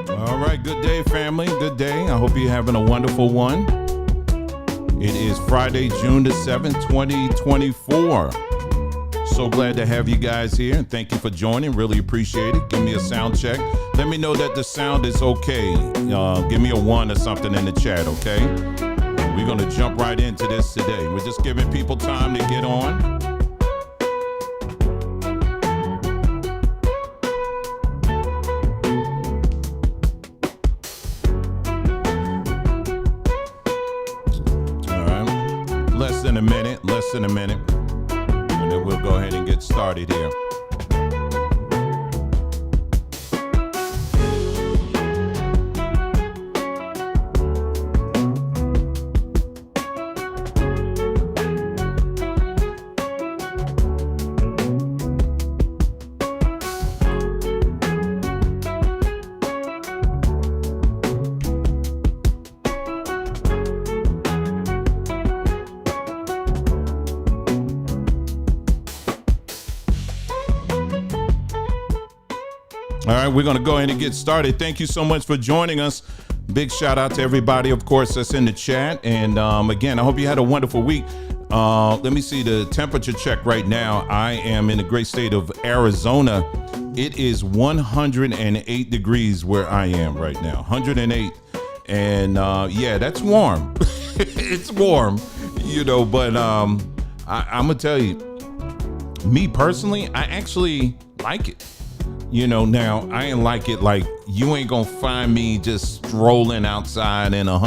All right, good day, family. Good day. I hope you're having a wonderful one. It is Friday, June the 7th, 2024. So glad to have you guys here, and thank you for joining. Really appreciate it. Give me a sound check. Let me know that the sound is okay. Give me a 1 or something in the chat, okay? We're going to jump right into this today. We're just giving people time to get on. Less than a minute, and then we'll go ahead and get started here. All right, we're going to go ahead and get started. Thank you so much for joining us. Big shout out to everybody, of course, that's in the chat. And again, I hope you had a wonderful week. Let me see the temperature check right now. I am in the great state of Arizona. It is 108 degrees where I am right now, 108. And yeah, that's warm. It's warm, you know, but I'm going to tell you, me personally, I actually like it. You know, now I ain't like it like you ain't gonna find me just strolling outside in over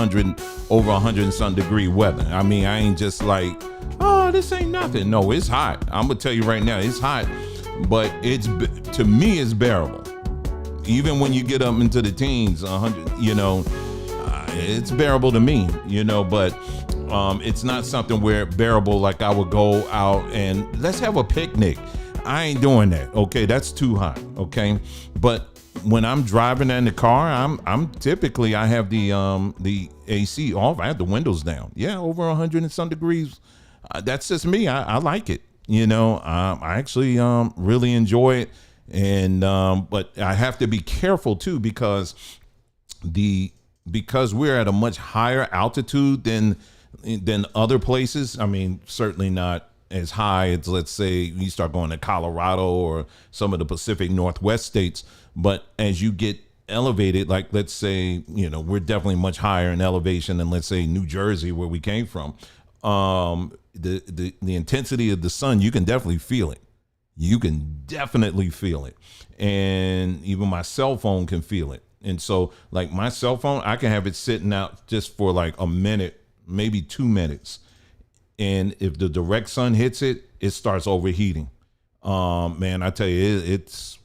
100 and some degree weather. I mean, I ain't just like, oh, this ain't nothing. No, it's hot. I'm gonna tell you right now, it's hot, but to me, it's bearable. Even when you get up into the teens, 100, you know, it's bearable to me, you know, but it's not something where bearable like I would go out and let's have a picnic. I ain't doing that. Okay, that's too hot. Okay, but when I'm driving in the car, I'm typically I have the AC off. I have the windows down. Yeah, over 100 and some degrees. That's just me. I like it. You know, I actually really enjoy it, and but I have to be careful too because the because we're at a much higher altitude than other places. I mean, certainly not as high as, let's say, you start going to Colorado or some of the Pacific Northwest states. But as you get elevated, like, let's say, we're definitely much higher in elevation than, let's say, New Jersey, where we came from. The intensity of the sun, you can definitely feel it. You can definitely feel it. And even my cell phone can feel it. And so, like, my cell phone, I can have it sitting out just for like a minute, maybe 2 minutes. And if the direct sun hits it, it starts overheating. Man, I tell you, it's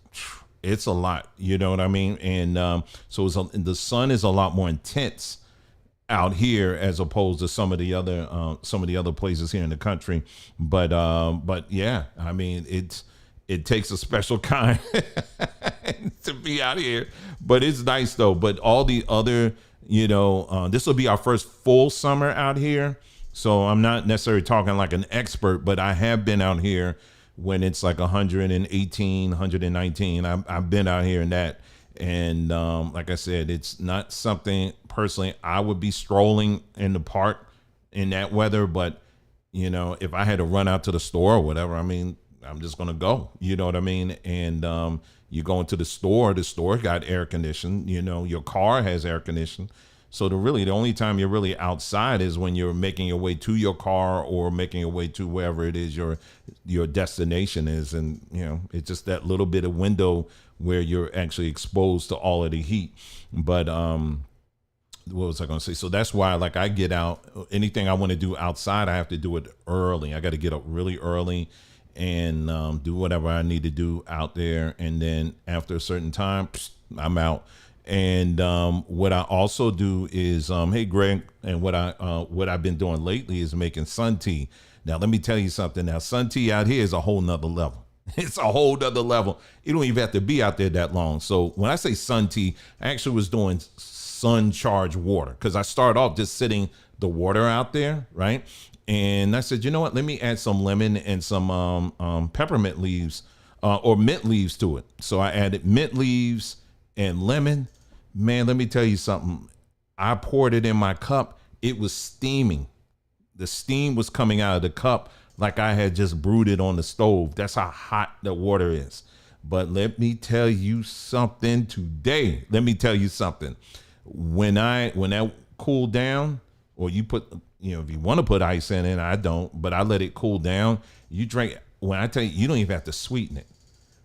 a lot. You know what I mean? And so the sun is a lot more intense out here as opposed to some of the other places here in the country. But yeah, I mean, it takes a special kind to be out here, but it's nice though. But all the other, this will be our first full summer out here. So I'm not necessarily talking like an expert, but I have been out here when it's like 118, 119. I've been out here in that. And like I said, it's not something personally I would be strolling in the park in that weather. But, if I had to run out to the store or whatever, I mean, I'm just going to go. You know what I mean? And you go into the store got air conditioned. Your car has air conditioning. So the only time you're really outside is when you're making your way to your car or making your way to wherever it is your destination is. And, it's just that little bit of window where you're actually exposed to all of the heat. But what was I going to say? So that's why, like, I get out, anything I want to do outside, I have to do it early. I got to get up really early and do whatever I need to do out there. And then after a certain time, I'm out. And what I also do is, hey, Greg, and what I've been doing lately is making sun tea. Now, let me tell you something. Now, sun tea out here is a whole nother level. It's a whole nother level. You don't even have to be out there that long. So when I say sun tea, I actually was doing sun charged water because I started off just sitting the water out there, right? And I said, you know what? Let me add some lemon and some peppermint leaves or mint leaves to it. So I added mint leaves and lemon. Man, let me tell you something. I poured it in my cup. It was steaming. The steam was coming out of the cup like I had just brewed it on the stove. That's how hot the water is. But let me tell you something today. Let me tell you something. When that cooled down, or you put, if you want to put ice in it, I don't, but I let it cool down. You drink, when I tell you, you don't even have to sweeten it.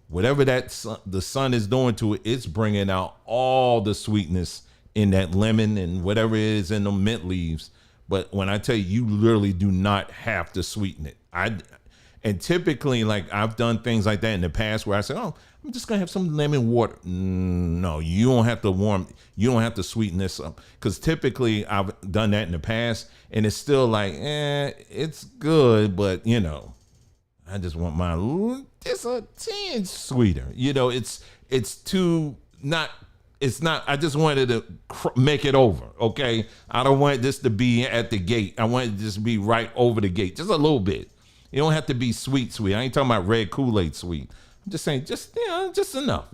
Whatever the sun is doing to it, it's bringing out all the sweetness in that lemon and whatever it is in the mint leaves. But when I tell you, you literally do not have to sweeten it. And typically, like, I've done things like that in the past where I say, oh, I'm just gonna have some lemon water. No, you don't have to sweeten this up. Because typically I've done that in the past and it's still like, it's good, but I just want mine just a tinge sweeter. It's too not. It's not. I just wanted to make it over. Okay, I don't want this to be at the gate. I want it to just be right over the gate, just a little bit. You don't have to be sweet. I ain't talking about red Kool-Aid sweet. I'm just saying, just enough.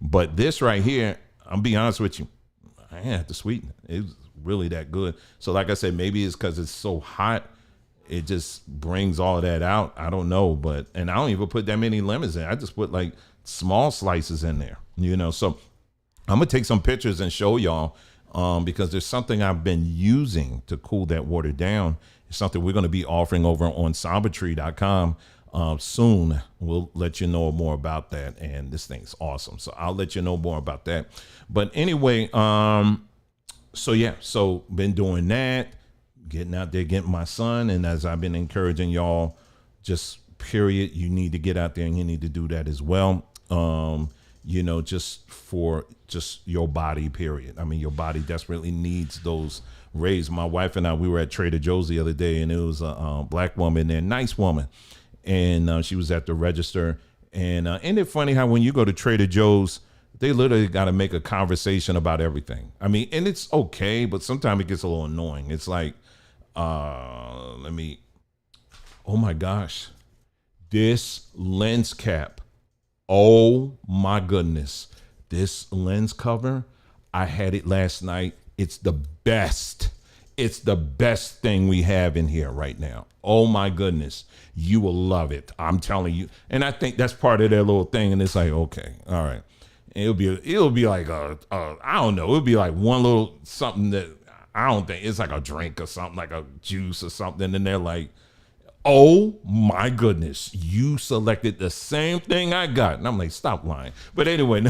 But this right here, I'm be honest with you, I ain't have to sweeten it. It was really that good. So like I said, maybe it's because it's so hot. It just brings all of that out. I don't know, and I don't even put that many lemons in. I just put like small slices in there, So I'm gonna take some pictures and show y'all because there's something I've been using to cool that water down. It's something we're gonna be offering over on Sombertree.com soon. We'll let you know more about that, and this thing's awesome. So I'll let you know more about that. But anyway, so been doing that. Getting out there, getting my son. And as I've been encouraging y'all, just period, you need to get out there and you need to do that as well. Just for just your body, period. I mean, your body desperately needs those rays. My wife and I, we were at Trader Joe's the other day and it was a black woman there, nice woman. And she was at the register. And isn't it funny how when you go to Trader Joe's, they literally got to make a conversation about everything. I mean, and it's okay, but sometimes it gets a little annoying. It's like, oh my gosh, this lens cap. Oh my goodness. This lens cover, I had it last night. It's the best. It's the best thing we have in here right now. Oh my goodness. You will love it. I'm telling you. And I think that's part of their little thing. And it's like, okay, all right. It'll be like I don't know. It'll be like one little something that I don't think it's like a drink or something, like a juice or something. And they're like, oh my goodness, you selected the same thing I got. And I'm like, stop lying. But anyway,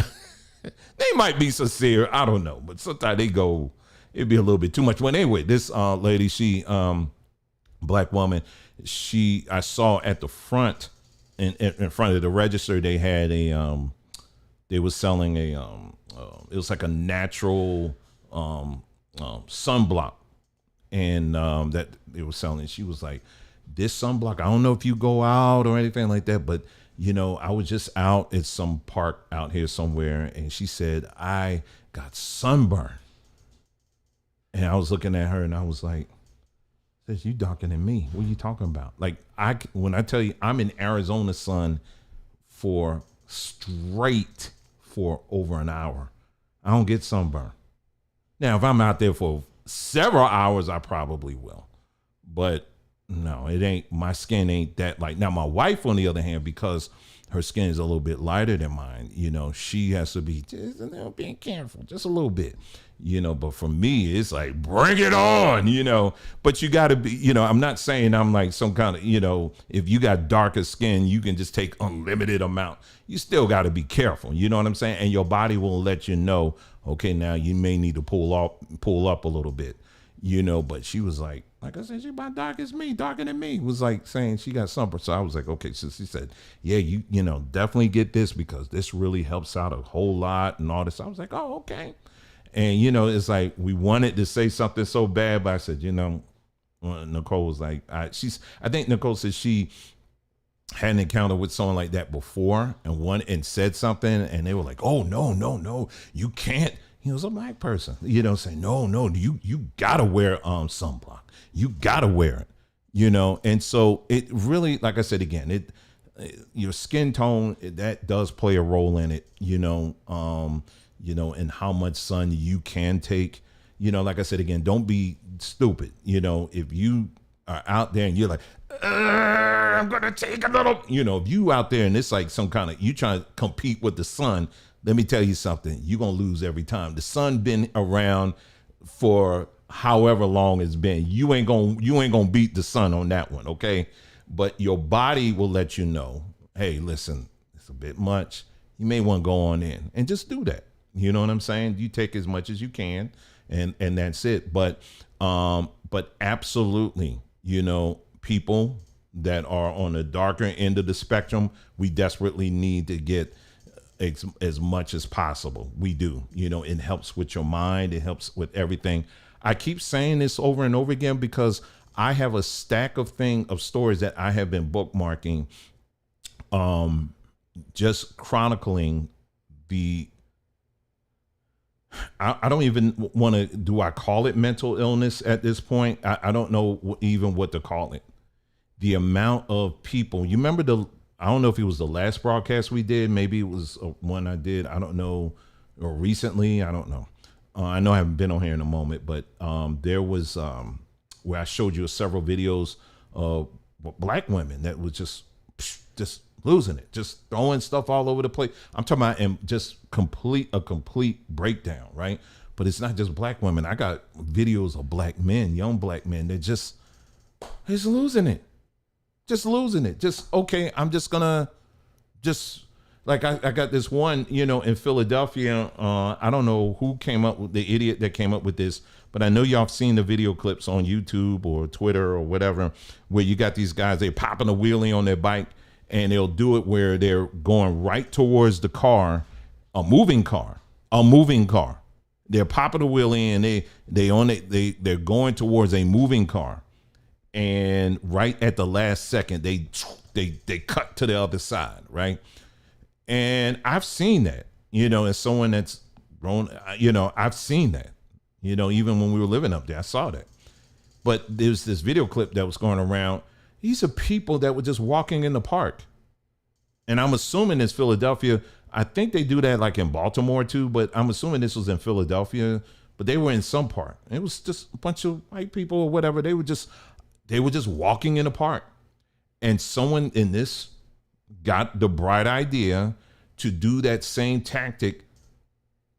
they might be sincere. I don't know. But sometimes they go, it'd be a little bit too much. But anyway, this lady, she black woman, I saw at the front in front of the register, they had they was selling it was like a natural sunblock, and that they were selling. She was like, this sunblock, I don't know if you go out or anything like that, but I was just out at some park out here somewhere, and she said, I got sunburned. And I was looking at her and I was like, says, you darker than me. What are you talking about? Like, when I tell you I'm in Arizona sun for over an hour, I don't get sunburn. Now, if I'm out there for several hours, I probably will. But no, it ain't, my skin ain't that light. Now, my wife, on the other hand, because her skin is a little bit lighter than mine, she has to be just a little bit careful, just a little bit, but for me, it's like, bring it on, but you got to be, I'm not saying I'm like some kind of, if you got darker skin, you can just take unlimited amount. You still got to be careful. You know what I'm saying? And your body will let you know, okay, now you may need to pull up a little bit, but she was like I said, she about dark as me, darker than me. Was like saying she got sunburn. So I was like, okay. So she said, yeah, you definitely get this because this really helps out a whole lot and all this. I was like, oh, okay. And, it's like we wanted to say something so bad, but I said, Nicole was like, I think Nicole said she had an encounter with someone like that before and said something, and they were like, oh, no, you can't. He was a black person, saying, no, you gotta wear sunblock. You gotta wear it, and so it really, like I said again, your skin tone, that does play a role in it, and how much sun you can take. Like I said again, don't be stupid. If you are out there and you're like, I'm gonna take a little, if you out there and it's like some kind of, you trying to compete with the sun, let me tell you something, you're gonna lose every time. The sun been around for however long it's been. You ain't gonna beat the sun on that one, okay? But your body will let you know, hey, listen, it's a bit much. You may want to go on in and just do that. You know what I'm saying? You take as much as you can, and that's it. But absolutely, people that are on the darker end of the spectrum, we desperately need to get as much as possible. We do. It helps with your mind. It helps with everything. I keep saying this over and over again because I have a stack of stories that I have been bookmarking, just chronicling I don't even want to, do I call it mental illness at this point? I don't know even what to call it. The amount of people, you remember I don't know if it was the last broadcast we did. Maybe it was one I did. I don't know. Or recently. I don't know. I know I haven't been on here in a moment, but there was where I showed you several videos of black women that was just losing it, just throwing stuff all over the place. I'm talking about just a complete breakdown, right? But it's not just black women. I got videos of black men, young black men, that just losing it. Just losing it. Just, okay, I'm just gonna like I got this one, in Philadelphia. I don't know who came up with the idiot that came up with this, but I know y'all have seen the video clips on YouTube or Twitter or whatever, where you got these guys, they're popping a wheelie on their bike, and they'll do it where they're going right towards the car, a moving car. They're popping a wheelie and they're going towards a moving car. And right at the last second, they cut to the other side, right? And I've seen that, as someone that's grown, I've seen that, even when we were living up there, I saw that. But there's this video clip that was going around. These are people that were just walking in the park. And I'm assuming it's Philadelphia. I think they do that like in Baltimore too, but I'm assuming this was in Philadelphia but they were in some park. It was just a bunch of white people or whatever. They were just walking in the park, and someone in this got the bright idea to do that same tactic.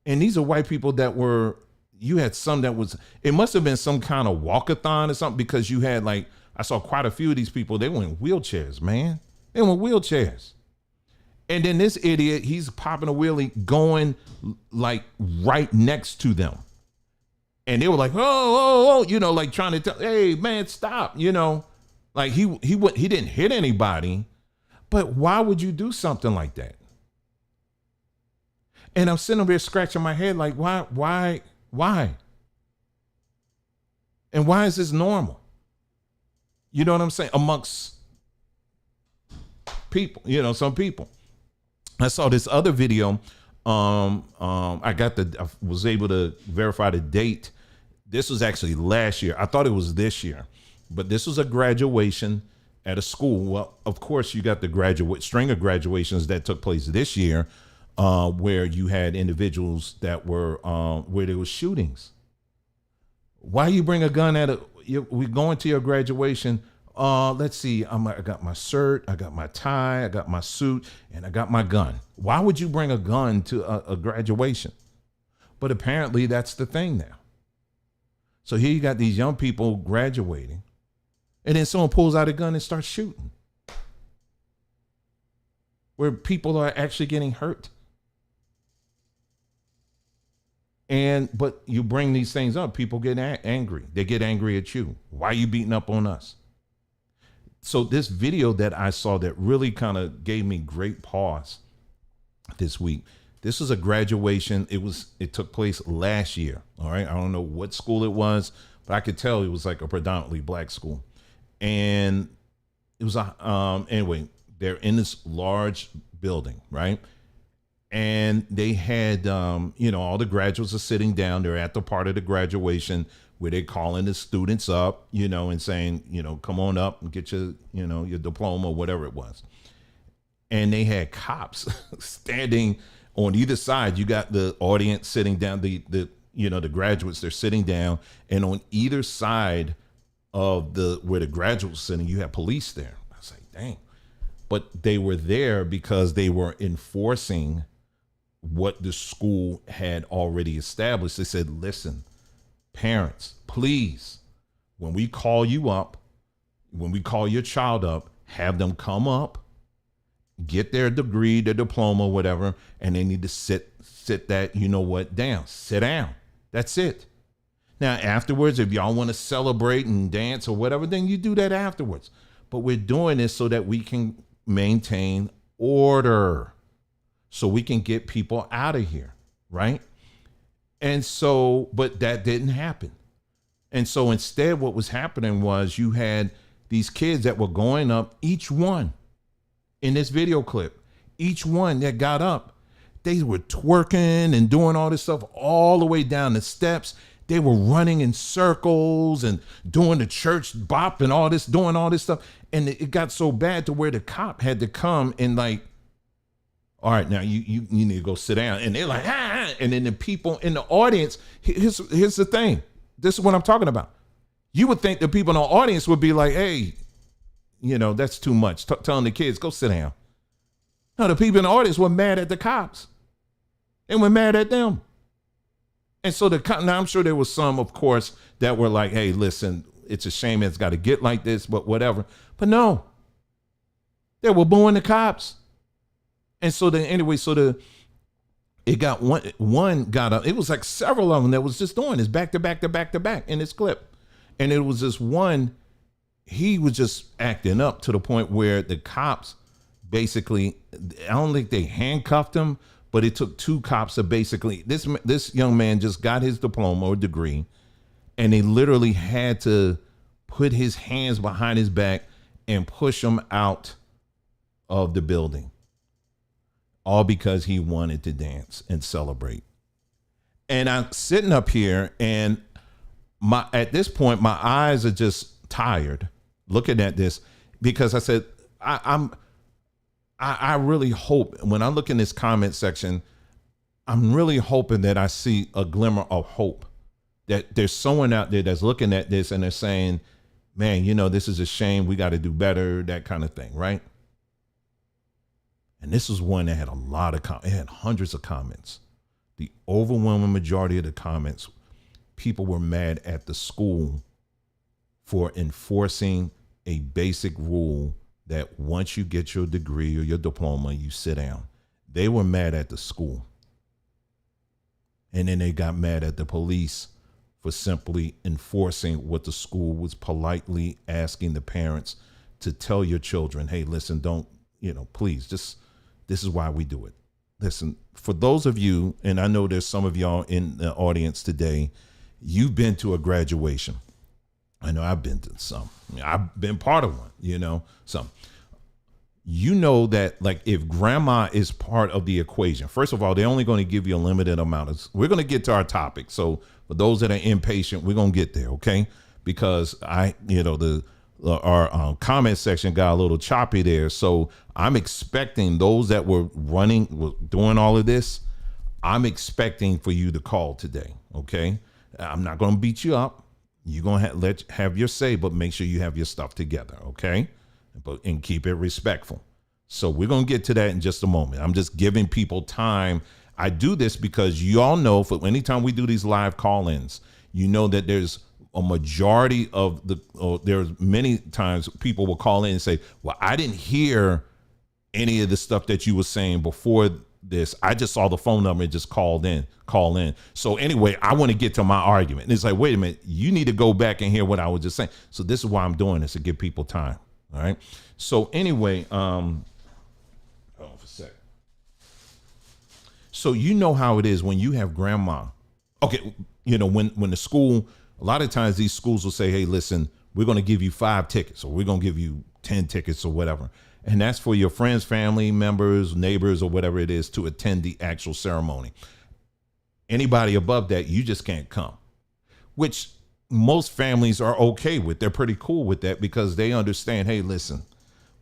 And these are white people that were, you had some that was, it must have been some kind of walkathon or something, because you had like, I saw quite a few of these people, they were in wheelchairs, man. They were in wheelchairs. And then this idiot, he's popping a wheelie going like right next to them. And they were like, oh, like trying to tell, hey man, stop, like he didn't hit anybody, but why would you do something like that? And I'm sitting there scratching my head like, why? And why is this normal? You know what I'm saying? Amongst people, some people. I saw this other video. I was able to verify the date. This was actually last year. I thought it was this year, but this was a graduation at a school. Well, of course, you got the string of graduations that took place this year, where you had individuals that were where there was shootings. Why you bring a gun we going to your graduation? Let's see. I got my shirt, I got my tie, I got my suit, and I got my gun. Why would you bring a gun to a graduation? But apparently that's the thing now. So here you got these young people graduating, and then someone pulls out a gun and starts shooting, where people are actually getting hurt. But you bring these things up, people get angry. They get angry at you. Why are you beating up on us? So this video that I saw that really kind of gave me great pause this week. This was a graduation. It took place last year. All right. I don't know what school it was, but I could tell it was like a predominantly black school. And it was anyway, they're in this large building, right? And they had, all the graduates are sitting down. They're at the part of the graduation where they're calling the students up, and saying, come on up and get your, your diploma or whatever it was. And they had cops standing on either side. You got the audience sitting down, the graduates, they're sitting down, and on either side of where the graduates are sitting, you have police there. I was like, dang. But they were there because they were enforcing what the school had already established. They said, listen, parents, please, when we call you up, when we call your child up, have them come up, get their degree, their diploma, whatever, and they need to sit that, down. Sit down. That's it. Now, afterwards, if y'all want to celebrate and dance or whatever, then you do that afterwards. But we're doing this so that we can maintain order, so we can get people out of here, right? And so, but that didn't happen. And so instead, what was happening was you had these kids that were going up, each one in this video clip, each one that got up, they were twerking and doing all this stuff all the way down the steps. They were running in circles and doing the church bop and all this, doing all this stuff. And it got so bad to where the cop had to come and like, all right, now you need to go sit down. And they're like, ah. And then the people in the audience, here's the thing. This is what I'm talking about. You would think the people in the audience would be like, hey, that's too much. Telling the kids, go sit down. No, the people in the audience were mad at the cops. They were mad at them. And so now I'm sure there was some, of course, that were like, hey, listen, it's a shame it's got to get like this, but whatever. But no, they were booing the cops. And so it got one got up. It was like several of them that was just doing this back to back to back to back in this clip. And it was this one, he was just acting up to the point where the cops basically, I don't think they handcuffed him, but it took two cops to basically, this young man just got his diploma or degree, and they literally had to put his hands behind his back and push him out of the building, all because he wanted to dance and celebrate. And I'm sitting up here, and at this point, my eyes are just tired looking at this, because I said, I really hope when I look in this comment section, I'm really hoping that I see a glimmer of hope that there's someone out there that's looking at this and they're saying, man, this is a shame. We got to do better, that kind of thing, right? And this was one that had it had hundreds of comments. The overwhelming majority of the comments, people were mad at the school for enforcing a basic rule that once you get your degree or your diploma, you sit down. They were mad at the school. And then they got mad at the police for simply enforcing what the school was politely asking the parents to tell your children, hey, listen, don't, please, this is why we do it. Listen, for those of you, and I know there's some of y'all in the audience today, you've been to a graduation. I know I've been to some. I've been part of one, some. That, like, if grandma is part of the equation, first of all, they're only going to give you a limited amount of, we're going to get to our topic. So for those that are impatient, we're going to get there. Okay. Because our comment section got a little choppy there. So I'm expecting those that were doing all of this, I'm expecting for you to call today. Okay. I'm not going to beat you up. You're going to have your say, but make sure you have your stuff together. Okay. And keep it respectful. So we're going to get to that in just a moment. I'm just giving people time. I do this because you all know for anytime we do these live call-ins, that there's a majority of there's many times people will call in and say, well, I didn't hear any of the stuff that you were saying before this. I just saw the phone number and just call in. So anyway, I want to get to my argument. And it's like, wait a minute, you need to go back and hear what I was just saying. So this is why I'm doing this, to give people time. All right. So anyway, hold on for a sec. So how it is when you have grandma. Okay, when the school, a lot of times these schools will say, hey, listen, we're going to give you 5 tickets, or we're going to give you 10 tickets or whatever. And that's for your friends, family members, neighbors, or whatever it is to attend the actual ceremony. Anybody above that, you just can't come, which most families are okay with. They're pretty cool with that because they understand, hey, listen,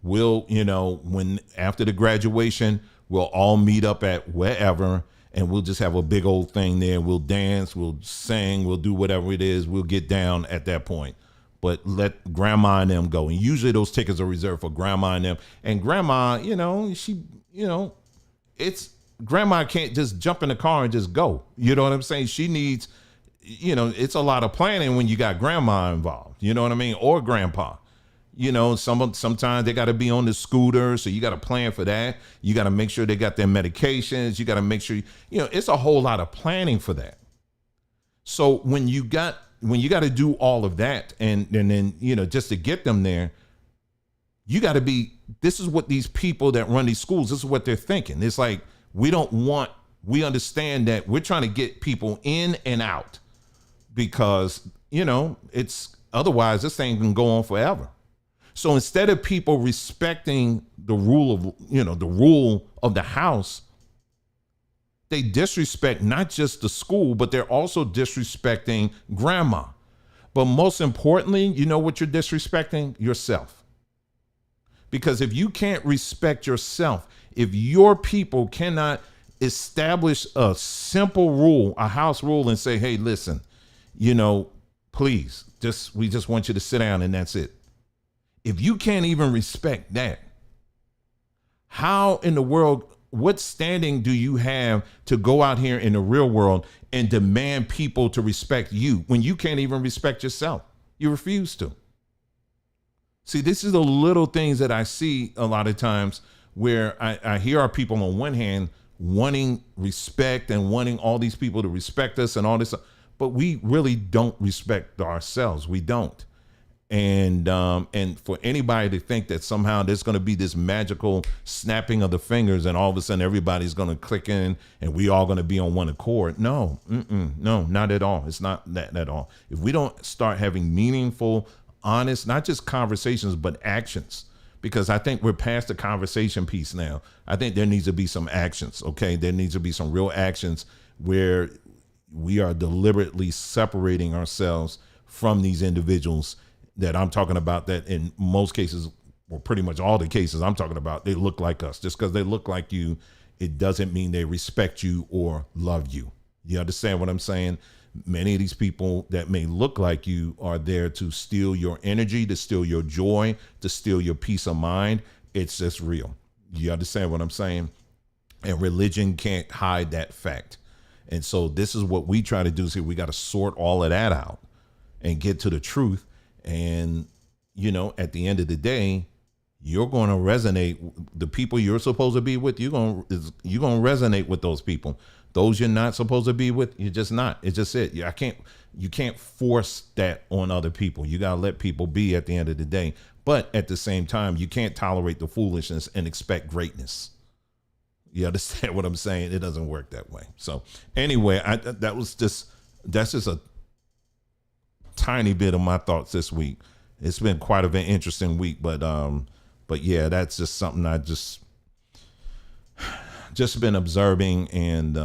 we'll, when after the graduation, we'll all meet up at wherever and we'll just have a big old thing there. We'll dance, we'll sing, we'll do whatever it is. We'll get down at that point. But let grandma and them go. And usually those tickets are reserved for grandma and them. And grandma, it's grandma can't just jump in the car and just go. You know what I'm saying? She needs, it's a lot of planning when you got grandma involved. You know what I mean? Or grandpa. Sometimes they got to be on the scooter, so you got to plan for that. You got to make sure they got their medications. You got to make sure, it's a whole lot of planning for that. So when you got to do all of that and then, just to get them there, you got to be, this is what these people that run these schools, this is what they're thinking. It's like, we understand that we're trying to get people in and out because, it's otherwise this thing can go on forever. So instead of people respecting the rule of the house, they disrespect not just the school, but they're also disrespecting grandma. But most importantly, you know what you're disrespecting? Yourself. Because if you can't respect yourself, if your people cannot establish a simple rule, a house rule, and say, hey, listen, please, we just want you to sit down and that's it. If you can't even respect that, how in the world, what standing do you have to go out here in the real world and demand people to respect you when you can't even respect yourself? You refuse to. See, this is the little things that I see a lot of times where I hear our people on one hand wanting respect and wanting all these people to respect us and all this, but we really don't respect ourselves. We don't. And for anybody to think that somehow there's going to be this magical snapping of the fingers and all of a sudden everybody's going to click in and we all going to be on one accord. No, not at all. It's not that at all. If we don't start having meaningful, honest, not just conversations, but actions, because I think we're past the conversation piece now. I think there needs to be some actions. Okay. There needs to be some real actions where we are deliberately separating ourselves from these individuals that I'm talking about, that in most cases, or pretty much all the cases I'm talking about, they look like us. Just because they look like you, it doesn't mean they respect you or love you. You understand what I'm saying? Many of these people that may look like you are there to steal your energy, to steal your joy, to steal your peace of mind. It's just real. You understand what I'm saying? And religion can't hide that fact. And so this is what we try to do here. We got to sort all of that out and get to the truth. And, you know, at the end of the day, you're going to resonate. The people you're supposed to be with, you're going to resonate with those people. Those you're not supposed to be with, you're just not. It's just it. You can't force that on other people. You got to let people be at the end of the day. But at the same time, you can't tolerate the foolishness and expect greatness. You understand what I'm saying? It doesn't work that way. So anyway, that's just a tiny bit of my thoughts this week. It's been quite an interesting week, but yeah, that's just something I just been observing, and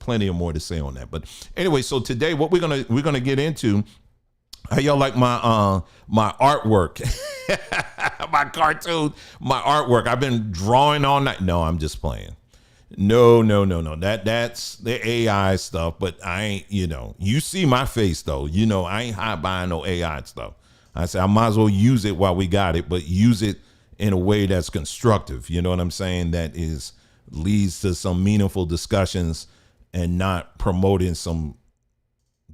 plenty of more to say on that. But anyway, so today what we're gonna get into. How y'all like my my artwork, my cartoon, my artwork? I've been drawing all night. No, I'm just playing. No. That's the AI stuff. But I ain't. You see my face though. I ain't high buying no AI stuff. I say I might as well use it while we got it, but use it in a way that's constructive. You know what I'm saying? That leads to some meaningful discussions and not promoting some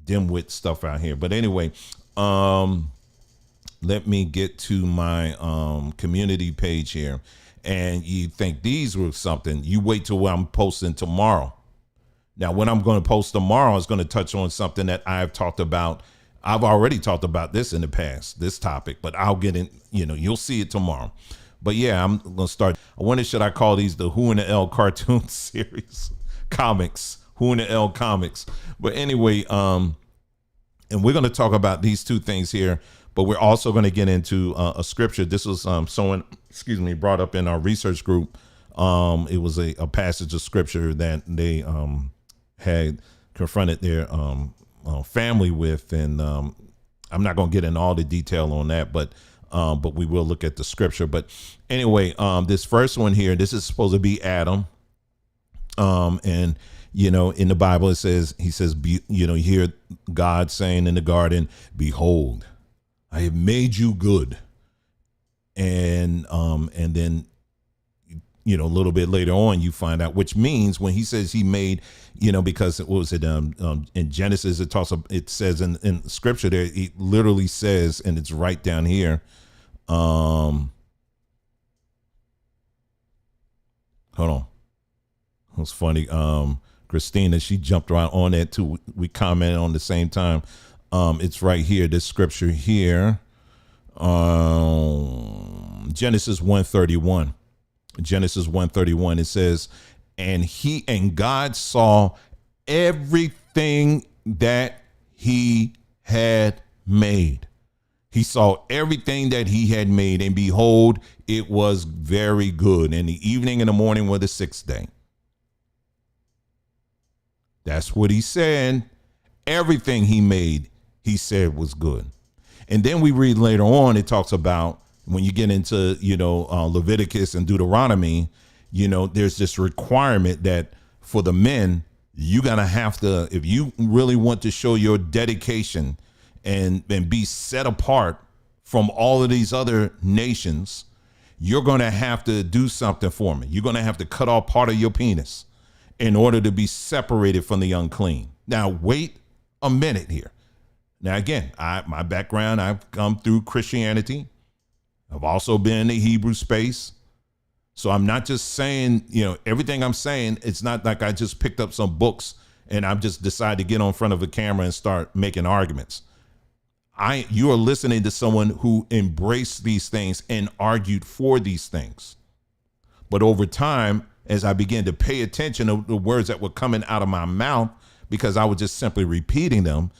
dimwit stuff out here. But anyway, let me get to my community page here. And you think these were something, you wait till I'm posting tomorrow. Now, when I'm going to post tomorrow is going to touch on something that I've talked about. I've already talked about this in the past, this topic, but I'll get in, you'll see it tomorrow. But yeah, I'm going to start. I wonder, should I call these the Who in the L cartoon series comics? Who in the L comics? But anyway, and we're going to talk about these two things here, but we're also going to get into a scripture. This was someone, brought up in our research group. It was a passage of scripture that they had confronted their family with, and I'm not going to get into all the detail on that, but we will look at the scripture. But anyway, this first one here, this is supposed to be Adam, and in the Bible, he says, you hear God saying in the garden, "Behold, I have made you good." And then, a little bit later on, you find out, which means when he says he made, because what was it, in Genesis, it says in scripture there, it literally says, and it's right down here. Hold on. It was funny. Christina, she jumped right on that too. We commented on the same time. It's right here, this scripture here. Genesis 1:31. Genesis 1:31. It says, and God saw everything that he had made. He saw everything that he had made, and behold, it was very good. And the evening and the morning were the sixth day. That's what he said. Everything he made, he said was good. And then we read later on, it talks about when you get into, Leviticus and Deuteronomy, there's this requirement that for the men, you're going to have to, if you really want to show your dedication and be set apart from all of these other nations, you're going to have to do something for me. You're going to have to cut off part of your penis in order to be separated from the unclean. Now, wait a minute here. Now, again, my background, I've come through Christianity. I've also been in the Hebrew space. So I'm not just saying, everything I'm saying, it's not like I just picked up some books and I've just decided to get on front of a camera and start making arguments. You are listening to someone who embraced these things and argued for these things. But over time, as I began to pay attention to the words that were coming out of my mouth, because I was just simply repeating them,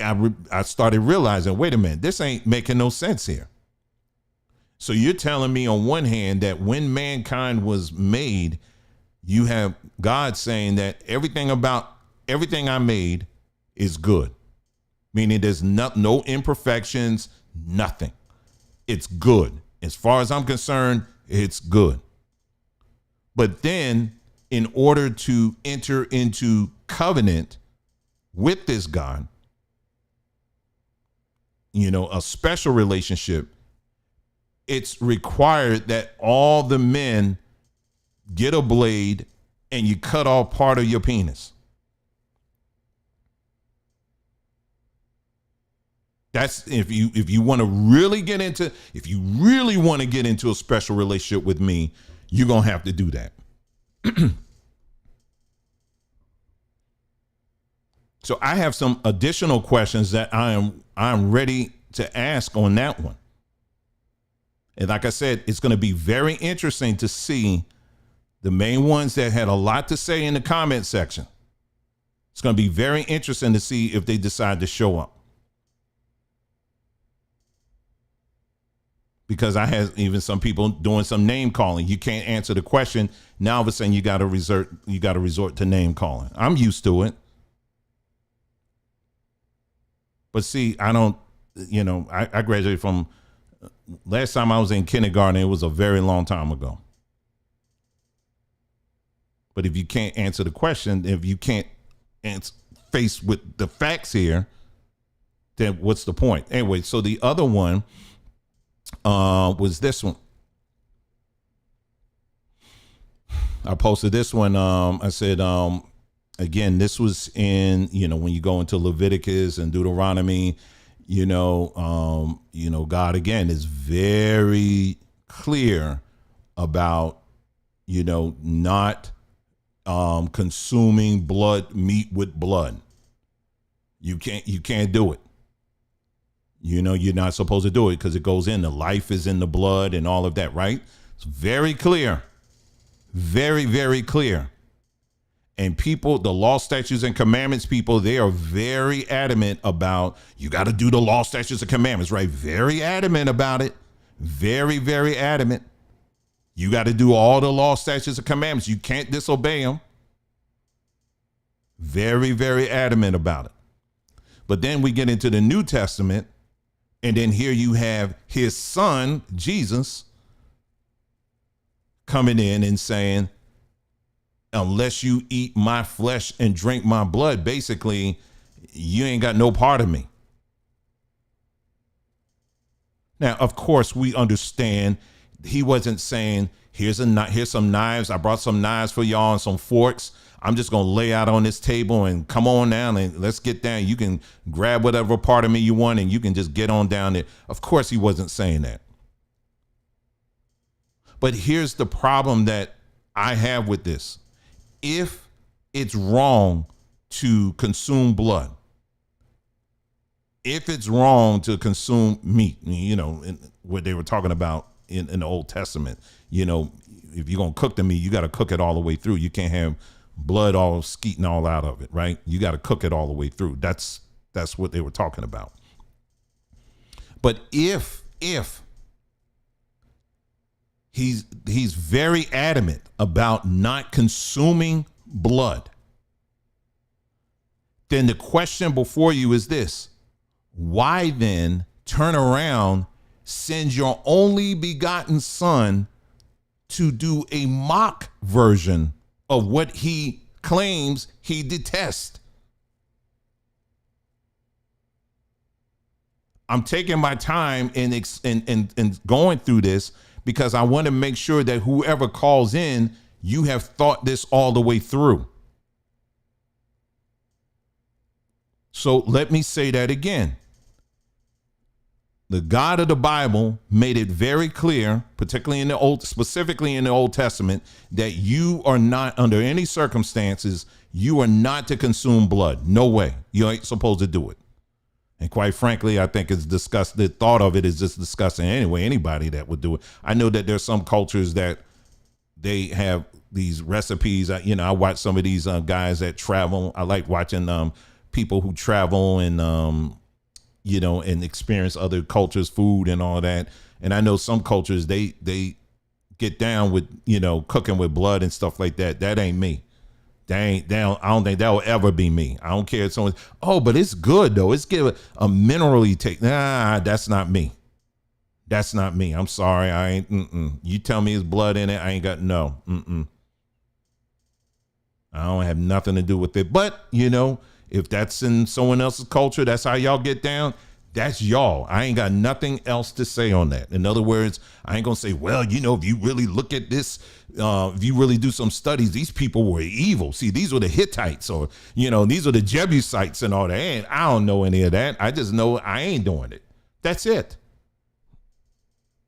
I started realizing, wait a minute, this ain't making no sense here. So you're telling me on one hand that when mankind was made, you have God saying that everything I made is good, meaning there's no imperfections, nothing. It's good. As far as I'm concerned, it's good. But then in order to enter into covenant with this God, a special relationship, it's required that all the men get a blade and you cut off part of your penis. That's if you want to really get into, if you really want to get into a special relationship with me, you're going to have to do that. So I have some additional questions that I'm ready to ask on that one. And like I said, it's going to be very interesting to see the main ones that had a lot to say in the comment section. It's going to be very interesting to see if they decide to show up. Because I had even some people doing some name calling. You can't answer the question. Now all of a sudden you got to resort to name calling. I'm used to it. But see, I don't, I graduated from, last time I was in kindergarten, it was a very long time ago. But if you can't answer the question, if you can't face with the facts here, then what's the point? Anyway, so the other one was this one. I posted this one. I said, again, this was in, when you go into Leviticus and Deuteronomy, God again is very clear about, not consuming meat with blood. You can't do it. You're not supposed to do it because it goes in. The life is in the blood and all of that, right? It's very clear. Very, very clear. And people, the law, statutes, and commandments people, they are very adamant about, you got to do the law, statutes, and commandments, right? Very adamant about it. Very, very adamant. You got to do all the law, statutes, and commandments. You can't disobey them. Very, very adamant about it. But then we get into the New Testament, and then here you have his son, Jesus, coming in and saying, unless you eat my flesh and drink my blood, basically, you ain't got no part of me. Now, of course, we understand he wasn't saying, here's some knives. I brought some knives for y'all and some forks. I'm just going to lay out on this table and come on down and let's get down. You can grab whatever part of me you want and you can just get on down there. Of course, he wasn't saying that. But here's the problem that I have with this. If it's wrong to consume blood, if it's wrong to consume meat, what they were talking about in the Old Testament, if you're going to cook the meat, you got to cook it all the way through. You can't have blood all skeeting all out of it, right? You got to cook it all the way through. That's what they were talking about. But if he's very adamant about not consuming blood, then the question before you is this: why then turn around, send your only begotten son to do a mock version of what he claims he detests? I'm taking my time and going through this because I want to make sure that whoever calls in, you have thought this all the way through. So let me say that again. The God of the Bible made it very clear, particularly specifically in the Old Testament, that you are not, under any circumstances, you are not to consume blood. No way. You ain't supposed to do it. And quite frankly, I think it's disgusting. The thought of it is just disgusting anyway. Anybody that would do it. I know that there's some cultures that they have these recipes. I watch some of these guys that travel. I like watching people who travel and and experience other cultures, food and all that. And I know some cultures, they get down with, cooking with blood and stuff like that. That ain't me. I don't think that will ever be me. I don't care if someone, but it's good though. It's give a minerally take. Nah, that's not me. That's not me. I'm sorry. I ain't, You tell me it's blood in it, I ain't got, no. I don't have nothing to do with it. But, If that's in someone else's culture, that's how y'all get down. That's y'all. I ain't got nothing else to say on that. In other words, I ain't gonna say, well, if you really look at this, if you really do some studies, these people were evil. See, these were the Hittites, or these are the Jebusites and all that. And I don't know any of that. I just know I ain't doing it. That's it.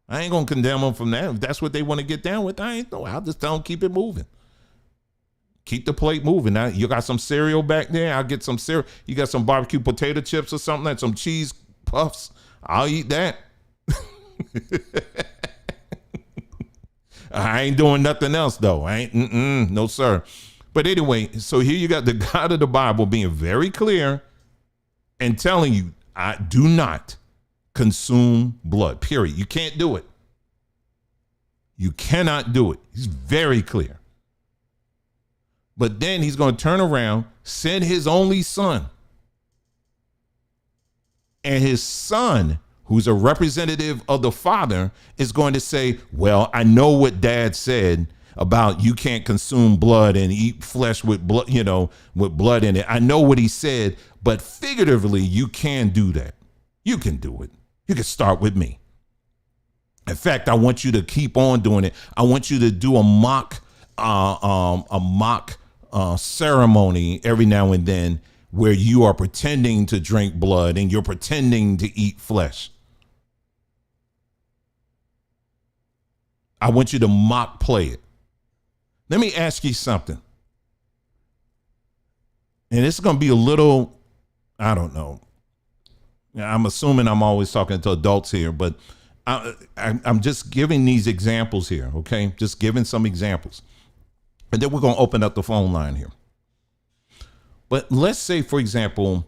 I ain't gonna condemn them from that. If that's what they want to get down with, I'll just tell them keep it moving. Keep the plate moving. Now, you got some cereal back there, I'll get some cereal. You got some barbecue potato chips or something, like some cheese puffs, I'll eat that. I ain't doing nothing else though. No sir. But anyway, so here you got the God of the Bible being very clear and telling you, I do not consume blood, period. You can't do it. You cannot do it. He's very clear. But then he's going to turn around, send his only son. And his son, who's a representative of the father, is going to say, well, I know what dad said about you can't consume blood and eat flesh with blood, with blood in it. I know what he said, but figuratively, you can do that. You can do it. You can start with me. In fact, I want you to keep on doing it. I want you to do a mock ceremony every now and then where you are pretending to drink blood and you're pretending to eat flesh. I want you to mock play it. Let me ask you something. And it's going to be a little, I don't know. I'm assuming I'm always talking to adults here, but I'm just giving these examples here, okay? Just giving some examples. And then we're going to open up the phone line here. But let's say, for example,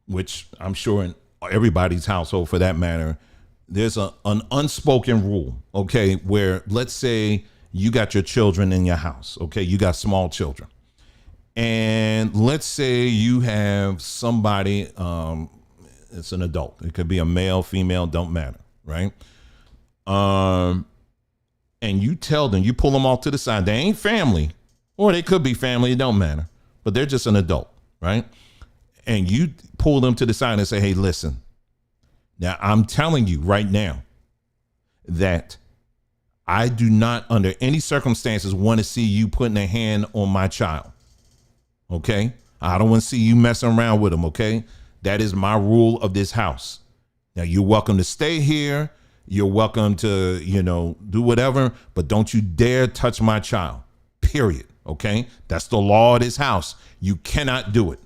which I'm sure in everybody's household for that matter, there's an unspoken rule, okay, where let's say you got your children in your house, okay? You got small children. And let's say you have somebody, it's an adult. It could be a male, female, don't matter, right? And you tell them, you pull them all to the side. They ain't family, or they could be family, it don't matter. But they're just an adult, right? And you pull them to the side and say, hey, listen, now I'm telling you right now that I do not under any circumstances want to see you putting a hand on my child. Okay? I don't want to see you messing around with them. Okay? That is my rule of this house. Now you're welcome to stay here. You're welcome to, do whatever, but don't you dare touch my child, period. Okay? That's the law of this house. You cannot do it.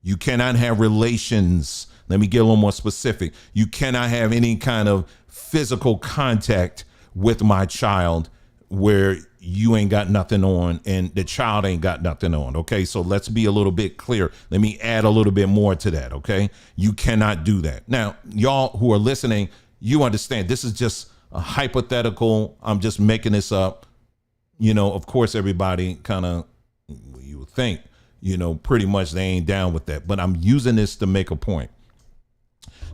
You cannot have relations. Let me get a little more specific. You cannot have any kind of physical contact with my child where you ain't got nothing on and the child ain't got nothing on. Okay, so let's be a little bit clear. Let me add a little bit more to that. Okay, you cannot do that. Now, y'all who are listening, you understand this is just a hypothetical. I'm just making this up. Of course, everybody kind of, you would think, pretty much they ain't down with that. But I'm using this to make a point.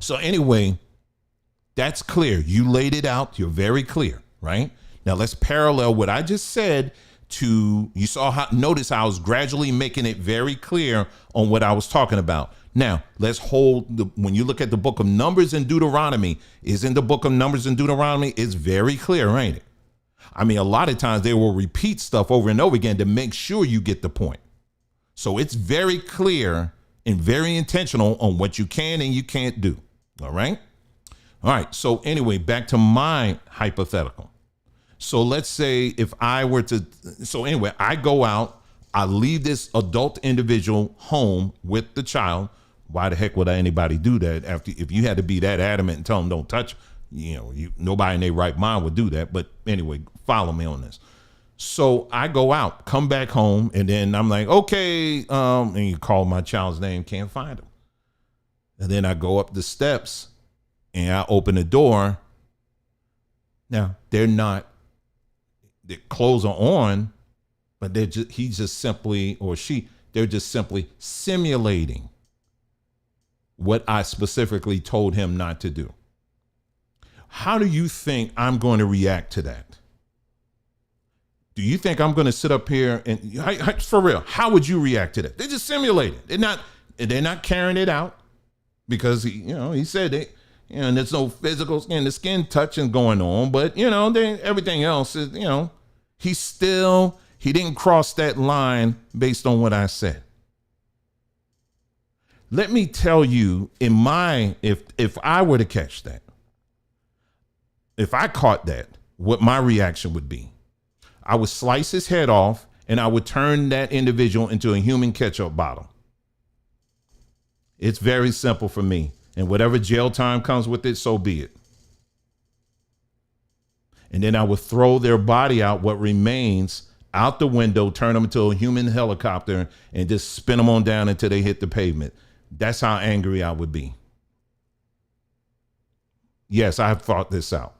So anyway, that's clear. You laid it out. You're very clear, right? Now let's parallel what I just said to, you saw how, notice how I was gradually making it very clear on what I was talking about. Now let's when you look at the book of Numbers and Deuteronomy, isn't the book of Numbers and Deuteronomy, it's very clear, ain't it? I mean, a lot of times they will repeat stuff over and over again to make sure you get the point. So it's very clear and very intentional on what you can and you can't do. All right. All right. So anyway, back to my hypothetical. So let's say if I were to, so anyway, I go out, I leave this adult individual home with the child. Why the heck would anybody do that if you had to be that adamant and tell them don't touch, nobody in their right mind would do that. But anyway, follow me on this. So I go out, come back home, and then I'm like, okay, and you call my child's name, can't find him. And then I go up the steps and I open the door. Now the clothes are on, but they're just simply simulating what I specifically told him not to do. How do you think I'm going to react to that? Do you think I'm going to sit up here and for real? How would you react to that? They just simulate it. They're not carrying it out because he said it. And there's no physical skin, the skin touching going on, but everything else is he didn't cross that line based on what I said. Let me tell you, if I were to catch that, if I caught that, what my reaction would be. I would slice his head off and I would turn that individual into a human ketchup bottle. It's very simple for me. And whatever jail time comes with it, so be it. And then I would throw their body out, what remains, out the window, turn them into a human helicopter, and just spin them on down until they hit the pavement. That's how angry I would be. Yes, I've thought this out.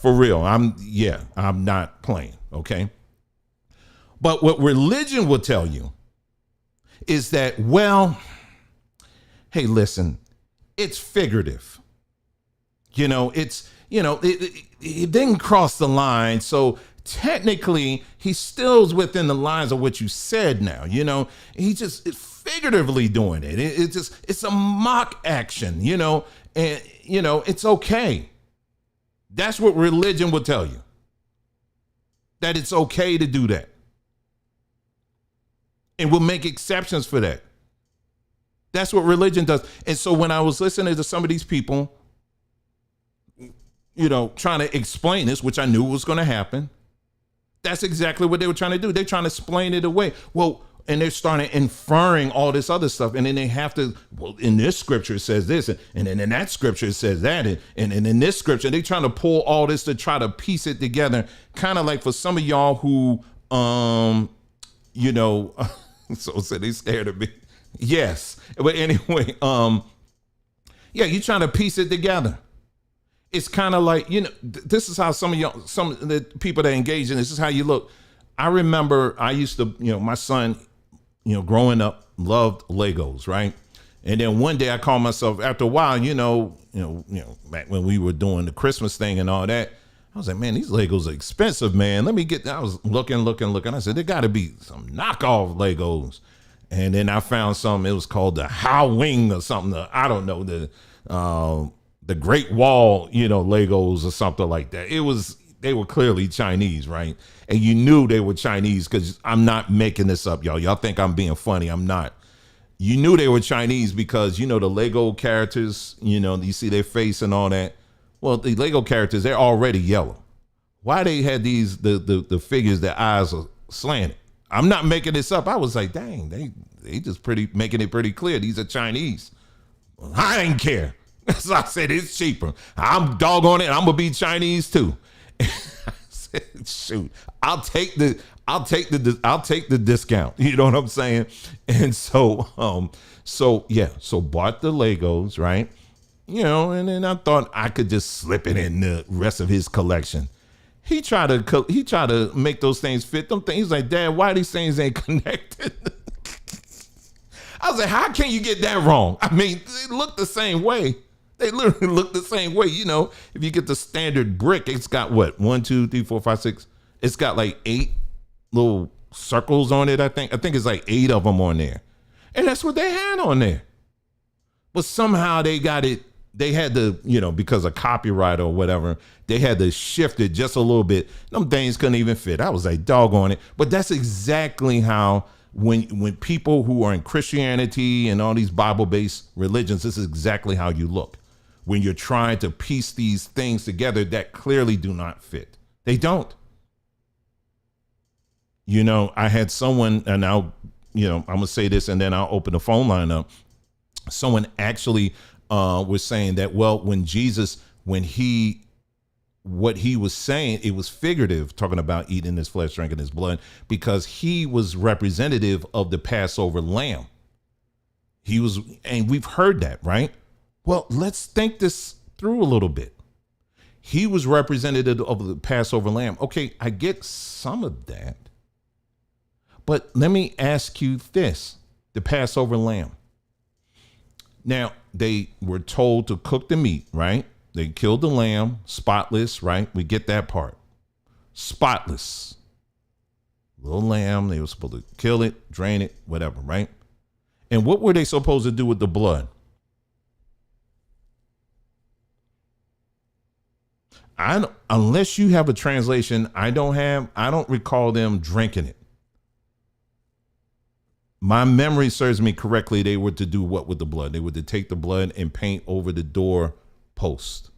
For real. I'm not playing. Okay. But what religion will tell you is that, well, hey, listen, it's figurative. It didn't cross the line. So technically he's still within the lines of what you said now. He just is figuratively doing it. It's a mock action, and it's okay. That's what religion will tell you. That it's okay to do that. And we'll make exceptions for that. That's what religion does. And so when I was listening to some of these people, trying to explain this, which I knew was going to happen, that's exactly what they were trying to do. They're trying to explain it away. Well, and they're starting inferring all this other stuff. And then they have to, well, in this scripture it says this, and then in that scripture it says that, and in this scripture, they're trying to pull all this to try to piece it together. Kind of like for some of y'all who, so they scared of me. Yes. But anyway, you're trying to piece it together. It's kind of like, this is how some of the people that engage in this is how you look. I remember I used to, my son, growing up loved Legos, right? And then one day I called myself, after a while, back when we were doing the Christmas thing and all that, I was like, man, these Legos are expensive, man. I was looking. I said, there got to be some knockoff Legos. And then I found something, it was called the How Wing or something. I don't know, the Great Wall, Legos or something like that. They were clearly Chinese, right? And you knew they were Chinese because I'm not making this up, y'all. Y'all think I'm being funny. I'm not. You knew they were Chinese because, the Lego characters, you see their face and all that. Well, the Lego characters, they're already yellow. Why they had the figures, their eyes are slanted? I'm not making this up. I was like, dang, they just making it pretty clear. These are Chinese. Well, I didn't care. So I said, it's cheaper. I'm doggone it. I'm gonna be Chinese too. I said, shoot, I'll take the discount. You know what I'm saying? And so bought the Legos, right? And then I thought I could just slip it in the rest of his collection. He tried to make those things fit them things. He's like, Dad, why these things ain't connected? I was like, how can you get that wrong? I mean, they look the same way. They literally look the same way. If you get the standard brick, it's got what? 1, 2, 3, 4, 5, 6. It's got like 8 little circles on it. I think it's like 8 of them on there. And that's what they had on there. But somehow they got it. They had to, because of copyright or whatever, they had to shift it just a little bit. Them things couldn't even fit. I was like, doggone it. But that's exactly how when people who are in Christianity and all these Bible-based religions, this is exactly how you look. When you're trying to piece these things together that clearly do not fit. They don't. I had someone, and I'm going to say this and then I'll open the phone line up. Someone actually was saying that, well, when Jesus, what he was saying, it was figurative, talking about eating his flesh, drinking his blood, because he was representative of the Passover lamb. And we've heard that, right? Well, let's think this through a little bit. He was representative of the Passover lamb. Okay, I get some of that. But let me ask you this, the Passover lamb. Now, they were told to cook the meat, right? They killed the lamb, spotless, right? We get that part. Spotless. Little lamb, they were supposed to kill it, drain it, whatever, right? And what were they supposed to do with the blood? Unless you have a translation I don't recall them drinking it. My memory serves me correctly. They were to do what with the blood? They were to take the blood and paint over the door post.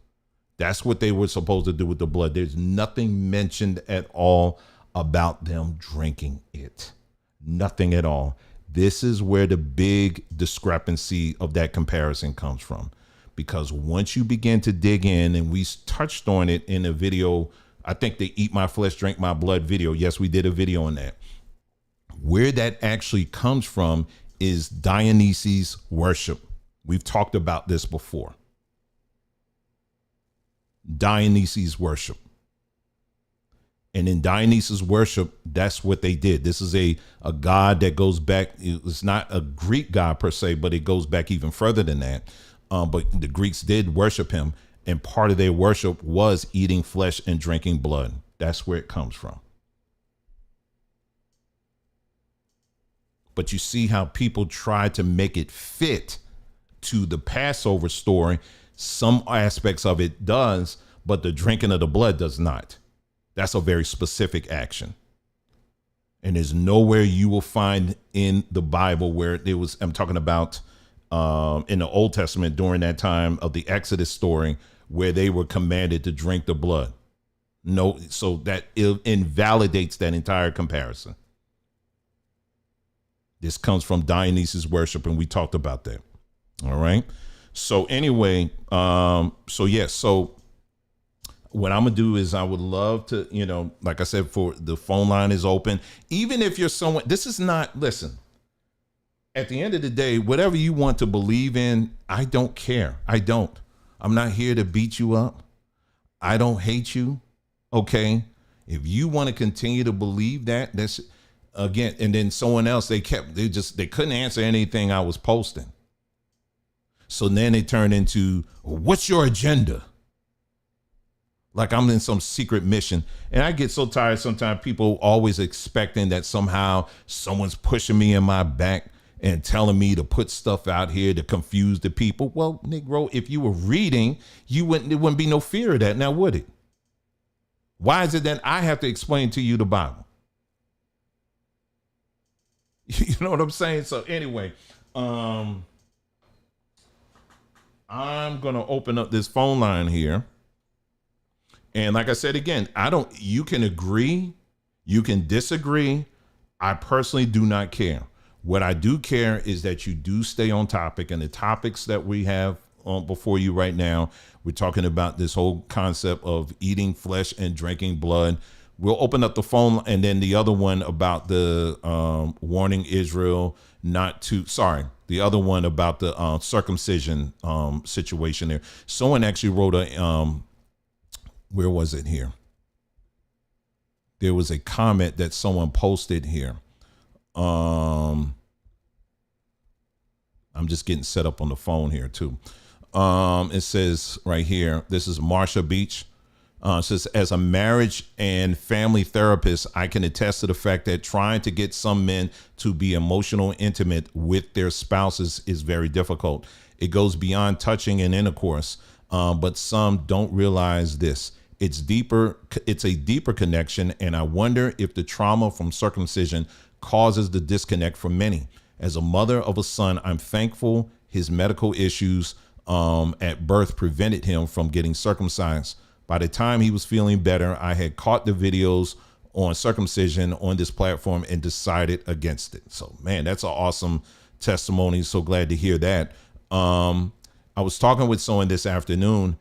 That's what they were supposed to do with the blood. There's nothing mentioned at all about them drinking it. Nothing at all. This is where the big discrepancy of that comparison comes from. Because once you begin to dig in, and we touched on it in a video, I think the Eat My Flesh, Drink My Blood video. Yes, we did a video on that. Where that actually comes from is Dionysus worship. We've talked about this before. Dionysus worship. And in Dionysus worship, that's what they did. This is a god that goes back. It's not a Greek god per se, but it goes back even further than that. But the Greeks did worship him. And part of their worship was eating flesh and drinking blood. That's where it comes from. But you see how people try to make it fit to the Passover story. Some aspects of it does, but the drinking of the blood does not. That's a very specific action. And there's nowhere you will find in the Bible where there was, I'm talking about in the Old Testament during that time of the Exodus story, where they were commanded to drink the blood. No, so that it invalidates that entire comparison. This comes from Dionysus worship, and we talked about that. All right. So anyway, so what I'm gonna do is I would love to, like I said, for the phone line is open. Even if you're someone, this is not, listen, at the end of the day, whatever you want to believe in, I don't care. I'm not here to beat you up. I don't hate you. Okay. If you want to continue to believe that, that's again, and then someone else, they couldn't answer anything I was posting. So then it turned into, what's your agenda? Like I'm in some secret mission. And I get so tired sometimes, people always expecting that somehow someone's pushing me in my back and telling me to put stuff out here to confuse the people. Well, Negro, if you were reading, there wouldn't be no fear of that now, would it? Why is it that I have to explain to you the Bible? You know what I'm saying? So anyway, I'm going to open up this phone line here. And like I said, again, you can agree, you can disagree. I personally do not care. What I do care is that you do stay on topic, and the topics that we have before you right now, we're talking about this whole concept of eating flesh and drinking blood. We'll open up the phone, and then the other one about the warning Israel the other one about the circumcision situation there. Someone actually wrote where was it here? There was a comment that someone posted here. I'm just getting set up on the phone here too. It says right here, this is Marsha Beach. It says, as a marriage and family therapist, I can attest to the fact that trying to get some men to be emotional intimate with their spouses is very difficult. It goes beyond touching and intercourse, but some don't realize this. It's a deeper connection, and I wonder if the trauma from circumcision causes the disconnect for many. As a mother of a son, I'm thankful his medical issues at birth prevented him from getting circumcised. By the time he was feeling better, I had caught the videos on circumcision on this platform and decided against it. So, man, that's an awesome testimony. So glad to hear that. I was talking with someone this afternoon.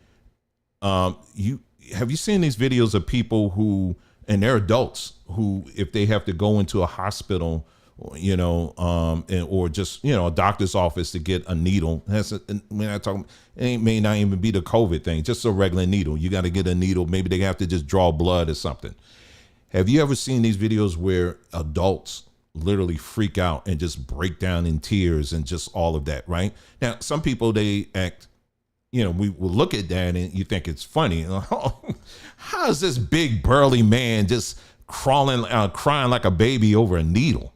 Have you seen these videos of people who, and they're adults, who, if they have to go into a hospital, or just, a doctor's office to get a needle. It may not even be the COVID thing, just a regular needle. You got to get a needle. Maybe they have to just draw blood or something. Have you ever seen these videos where adults literally freak out and just break down in tears and just all of that, right? Now, some people, they act we will look at that and you think it's funny. How is this big burly man just crying like a baby over a needle?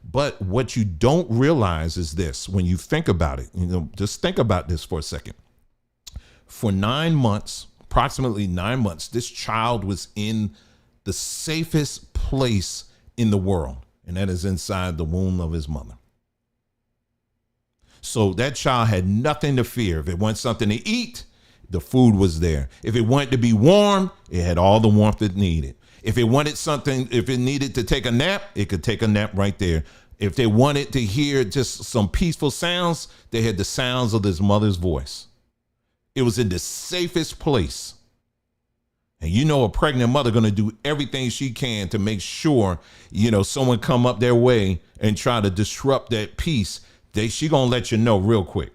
But what you don't realize is this: when you think about it, just think about this for a second. For 9 months, approximately 9 months, this child was in the safest place in the world, and that is inside the womb of his mother. So that child had nothing to fear. If it wanted something to eat, the food was there. If it wanted to be warm, it had all the warmth it needed. If it wanted something, if it needed to take a nap, it could take a nap right there. If they wanted to hear just some peaceful sounds, they had the sounds of his mother's voice. It was in the safest place. And a pregnant mother going to do everything she can to make sure, someone come up their way and try to disrupt that peace. She going to let you know real quick.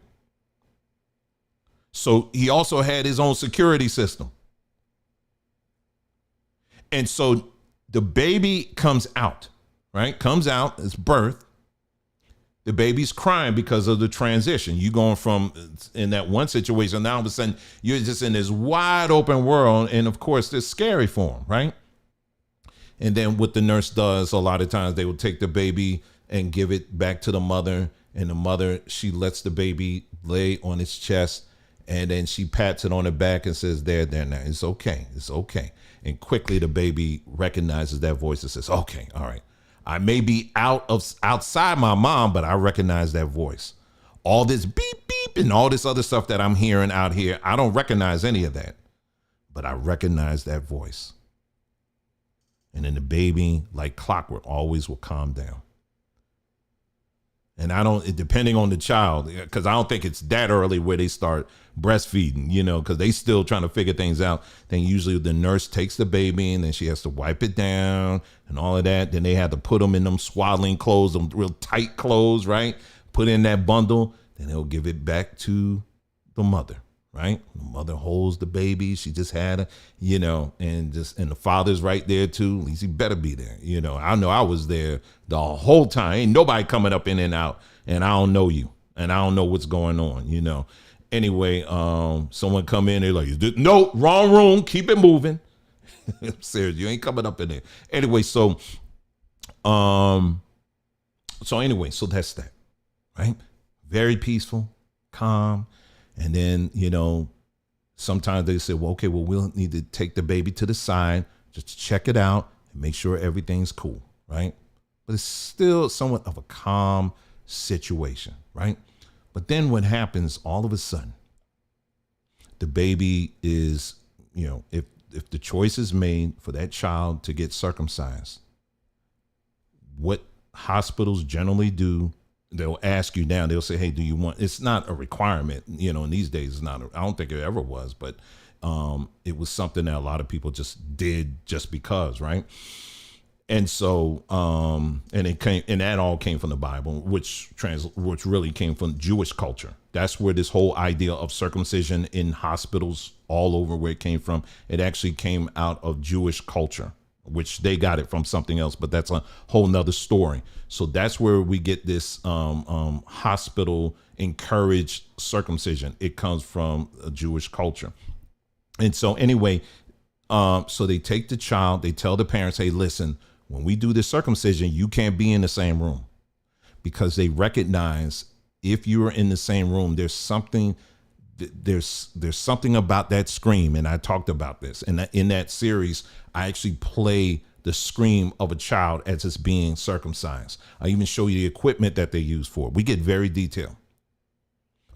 So he also had his own security system. And so the baby comes out, right? Comes out, it's birth. The baby's crying because of the transition. You going from in that one situation, now all of a sudden you're just in this wide open world. And of course, it's scary for him, right? And then what the nurse does, a lot of times they will take the baby and give it back to the mother. And the mother, she lets the baby lay on its chest. And then she pats it on the back and says, there, now. It's okay. It's okay. And quickly the baby recognizes that voice and says, okay, all right. I may be outside my mom, but I recognize that voice. All this beep, beep, and all this other stuff that I'm hearing out here, I don't recognize any of that, but I recognize that voice. And then the baby, like clockwork, always will calm down. And depending on the child, because I don't think it's that early where they start breastfeeding, because they still trying to figure things out. Then usually the nurse takes the baby and then she has to wipe it down and all of that. Then they have to put them in them swaddling clothes, them real tight clothes, right? Put in that bundle. Then they'll give it back to the mother, right? The mother holds the baby. She just had it, and the father's right there too. At least he better be there. I know I was there the whole time. Ain't nobody coming up in and out, and I don't know you, and I don't know what's going on, Anyway, someone come in, they're like, no, wrong room, keep it moving. I'm serious, you ain't coming up in there. Anyway, so that's that, right? Very peaceful, calm. And then, sometimes they say, we'll need to take the baby to the side, just to check it out and make sure everything's cool, right? But it's still somewhat of a calm situation, right? But then what happens all of a sudden, the baby is, if the choice is made for that child to get circumcised, what hospitals generally do, they'll ask you now, they'll say, hey, do you want, it's not a requirement, in these days, it's not, I don't think it ever was, but it was something that a lot of people just did just because, right? And so, and that all came from the Bible, which really came from Jewish culture. That's where this whole idea of circumcision in hospitals all over where it came from. It actually came out of Jewish culture, which they got it from something else, but that's a whole nother story. So that's where we get this hospital encouraged circumcision. It comes from a Jewish culture. And so anyway, so they take the child, they tell the parents, hey, listen, when we do this circumcision, you can't be in the same room, because they recognize if you are in the same room, there's something about that scream. And I talked about this. And in that series, I actually play the scream of a child as it's being circumcised. I even show you the equipment that they use for it. We get very detailed.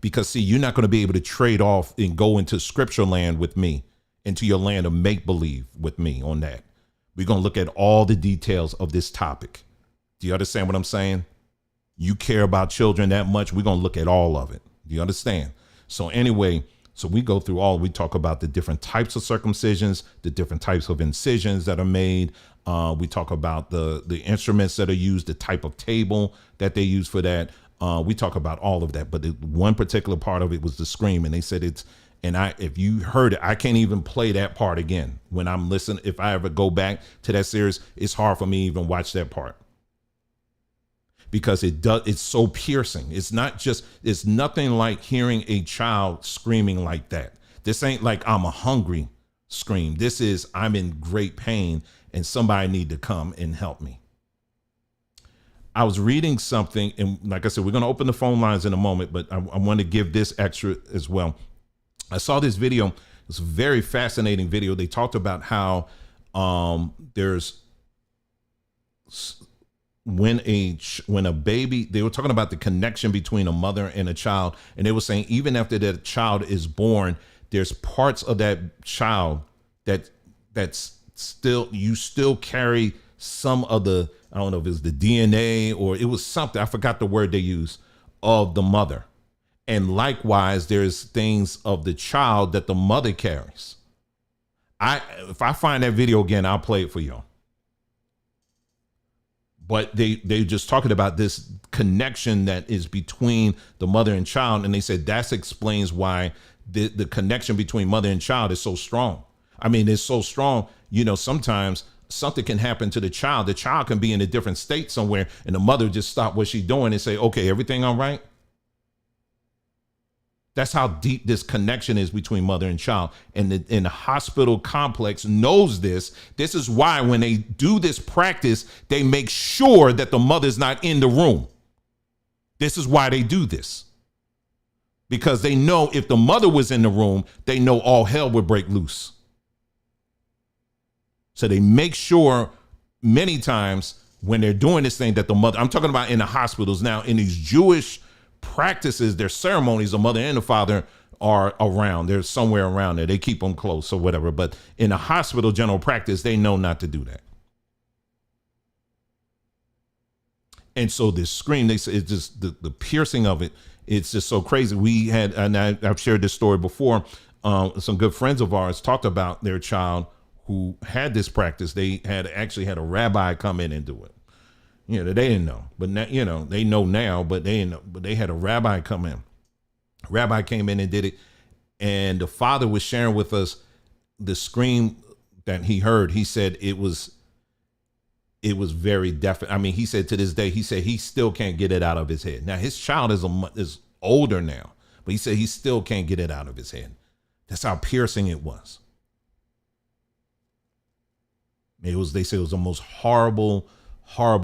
Because, see, you're not going to be able to trade off and go into scripture land with me, into your land of make-believe with me on that. We're going to look at all the details of this topic. Do you understand what I'm saying? You care about children that much, we're going to look at all of it. Do you understand? So anyway, so we go through we talk about the different types of circumcisions, the different types of incisions that are made. We talk about the instruments that are used, the type of table that they use for that. We talk about all of that. But one particular part of it was the scream. And they said if you heard it, I can't even play that part again. When I'm listening, if I ever go back to that series, it's hard for me to even watch that part. because it's so piercing. It's nothing like hearing a child screaming like that. This ain't like I'm a hungry scream. This is I'm in great pain and somebody need to come and help me. I was reading something, and like I said, we're going to open the phone lines in a moment, but I want to give this extra as well. I saw this video. It's a very fascinating video. They talked about how there's when a baby, they were talking about the connection between a mother and a child, and they were saying even after that child is born, there's parts of that child that's still, you still carry some of the, I don't know if it's the DNA or it was something, I forgot the word they used, of the mother. And likewise, there's things of the child that the mother carries. If I find that video again, I'll play it for y'all. But they just talking about this connection that is between the mother and child. And they said that explains why the connection between mother and child is so strong. I mean, it's so strong, you know, sometimes something can happen to the child. The child can be in a different state somewhere and the mother just stop what she's doing and say, okay, everything all right? That's how deep this connection is between mother and child. And the hospital complex knows this. This is why when they do this practice, they make sure that the mother's not in the room. This is why they do this. Because they know if the mother was in the room, they know all hell would break loose. So they make sure many times when they're doing this thing that the mother, I'm talking about in the hospitals now, in these Jewish practices, their ceremonies, the mother and the father are around. They're somewhere around there. They keep them close or whatever. But in a hospital general practice, they know not to do that. And so this scream, they say, it's just the piercing of it. It's just so crazy. We had, and I've shared this story before. Some good friends of ours talked about their child who had this practice. They had actually had a rabbi come in and do it. You know, they didn't know, but now, you know, they know now, but they didn't know, but they had a rabbi come in. Rabbi came in and did it. And the father was sharing with us the scream that he heard. He said it was very definite. I mean, he said to this day, he said he still can't get it out of his head. Now his child is older now, but he said he still can't get it out of his head. That's how piercing it was. They say it was the most horrible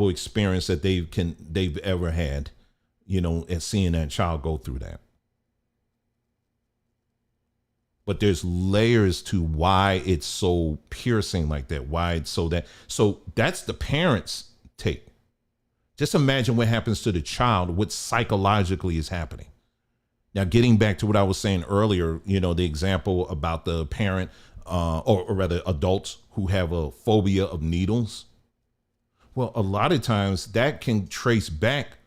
experience that they've ever had, you know, and seeing that child go through that. But there's layers to why it's so piercing like that, why it's so that's the parents' take. Just imagine what happens to the child, what psychologically is happening. Now, getting back to what I was saying earlier, you know, the example about the parent, or rather adults who have a phobia of needles. Well, a lot of times that can trace back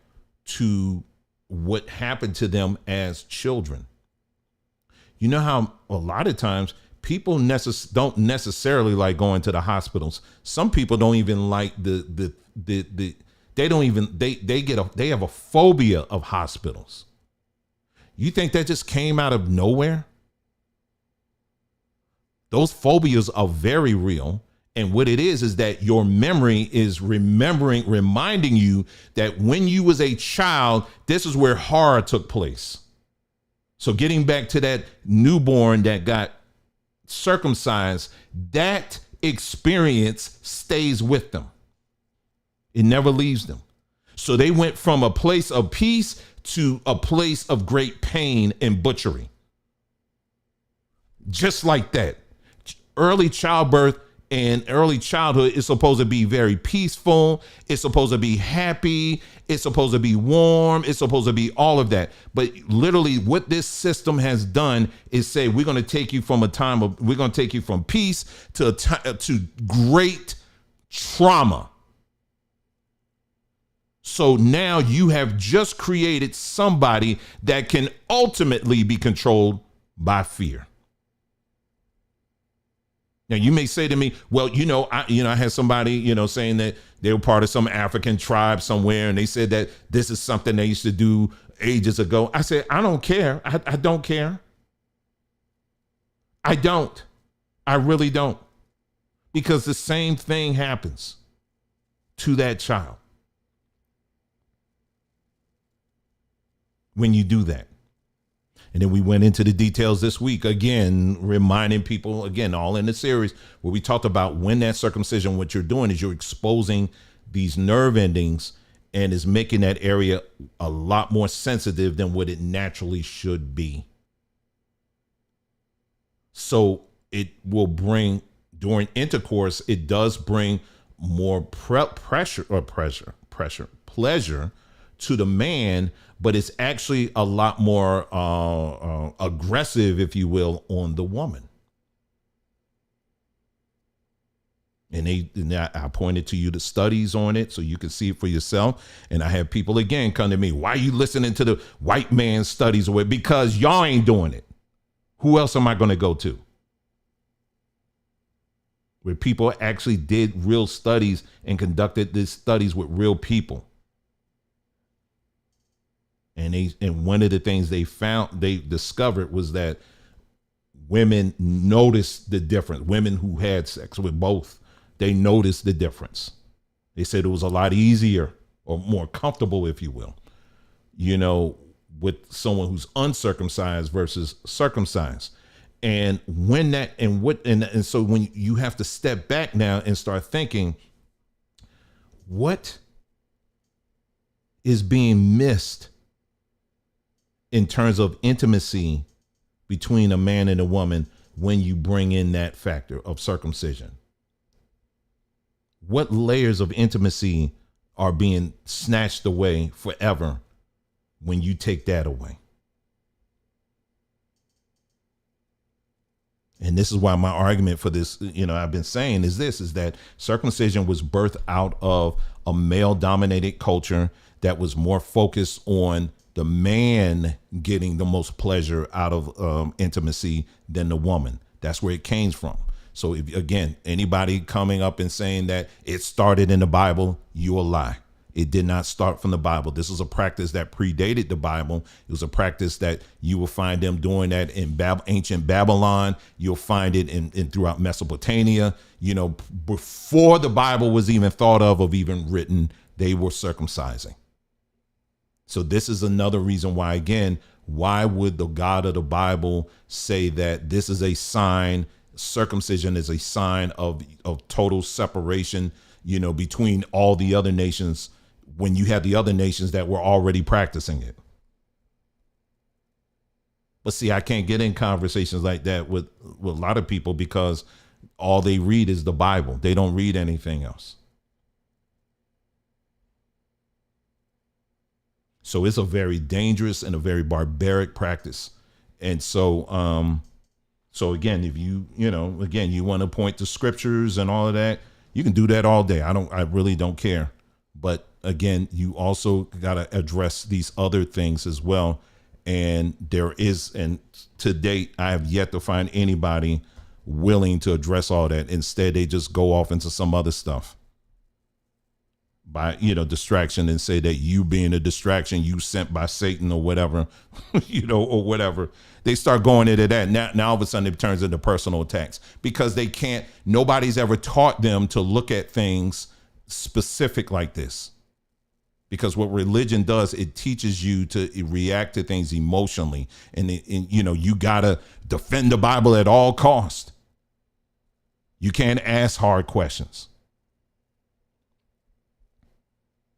to what happened to them as children. You know how a lot of times people don't necessarily like going to the hospitals. Some people don't even like they have a phobia of hospitals. You think that just came out of nowhere? Those phobias are very real. And what it is that your memory is reminding you that when you was a child, this is where horror took place. So getting back to that newborn that got circumcised, that experience stays with them. It never leaves them. So they went from a place of peace to a place of great pain and butchery. Just like that. Early childbirth and early childhood is supposed to be very peaceful. It's supposed to be happy. It's supposed to be warm. It's supposed to be all of that. But literally what this system has done is say, we're going to take you from we're going to take you from peace to great trauma. So now you have just created somebody that can ultimately be controlled by fear. Now you may say to me, well, I had somebody, saying that they were part of some African tribe somewhere, and they said that this is something they used to do ages ago. I said, I don't care. I don't care. I don't. I really don't. Because the same thing happens to that child. when you do that. And then we went into the details this week, again, reminding people, again, all in the series where we talked about when that circumcision, what you're doing is you're exposing these nerve endings and is making that area a lot more sensitive than what it naturally should be. So it will bring, during intercourse, it does bring more pleasure to the man, but it's actually a lot more aggressive, if you will, on the woman. And I pointed to you the studies on it so you can see it for yourself. And I have people again come to me, why are you listening to the white man studies? Because y'all ain't doing it. Who else am I going to go to? Where people actually did real studies and conducted these studies with real people. And one of the things they discovered was that women noticed the difference. Women who had sex with both, they noticed the difference. They said it was a lot easier or more comfortable, if you will, with someone who's uncircumcised versus circumcised. And so when you have to step back now and start thinking, what is being missed in terms of intimacy between a man and a woman when you bring in that factor of circumcision? What layers of intimacy are being snatched away forever when you take that away? And this is why my argument for this, I've been saying is that circumcision was birthed out of a male dominated culture that was more focused on the man getting the most pleasure out of intimacy than the woman. That's where it came from. So if, again, anybody coming up and saying that it started in the Bible, you a lie. It did not start from the Bible. This was a practice that predated the Bible. It was a practice that you will find them doing that in ancient Babylon. You'll find it in throughout Mesopotamia. Before the Bible was even thought of even written, they were circumcising. So this is another reason why, again, why would the God of the Bible say that this is a sign, circumcision is a sign of total separation, between all the other nations, when you had the other nations that were already practicing it? But see, I can't get in conversations like that with a lot of people because all they read is the Bible. They don't read anything else. So it's a very dangerous and a very barbaric practice. And so, again, if you want to point to scriptures and all of that, you can do that all day. I really don't care. But again, you also got to address these other things as well. And to date, I have yet to find anybody willing to address all that. Instead, they just go off into some other stuff by, distraction, and say that you being a distraction, you sent by Satan or whatever, or whatever. They start going into that. Now all of a sudden it turns into personal attacks because nobody's ever taught them to look at things specific like this. Because what religion does, it teaches you to react to things emotionally. And you got to defend the Bible at all costs. You can't ask hard questions.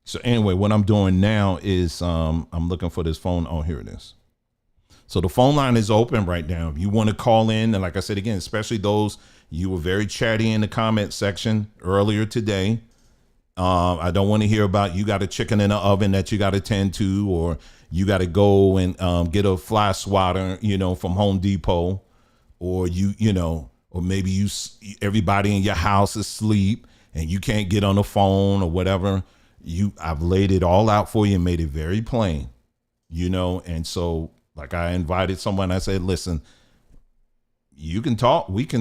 So anyway, what I'm doing now is I'm looking for this phone. Oh, here it is. So the phone line is open right now. If you want to call in, and like I said, again, especially those, you were very chatty in the comment section earlier today. I don't want to hear about you got a chicken in the oven that you got to tend to, or you got to go and get a fly swatter, from Home Depot, or or maybe everybody in your house is asleep and you can't get on the phone or whatever. I've laid it all out for you and made it very plain, and so like I invited someone, I said, listen, we can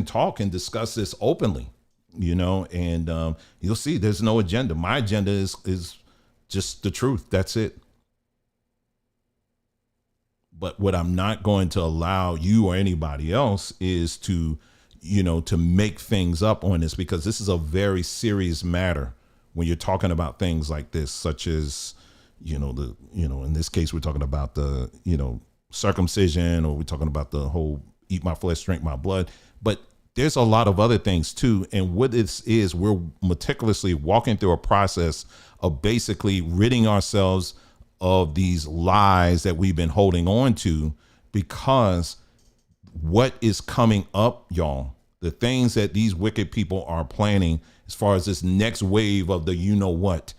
talk and discuss this openly, and you'll see there's no agenda. My agenda is just the truth. That's it. But what I'm not going to allow you or anybody else is to make things up on this, because this is a very serious matter when you're talking about things like this, such as, in this case, we're talking about the, circumcision, or we're talking about the whole eat my flesh, drink my blood. But there's a lot of other things too. And what this is, we're meticulously walking through a process of basically ridding ourselves of these lies that we've been holding on to, because what is coming up, y'all, the things that these wicked people are planning as far as this next wave of the, what,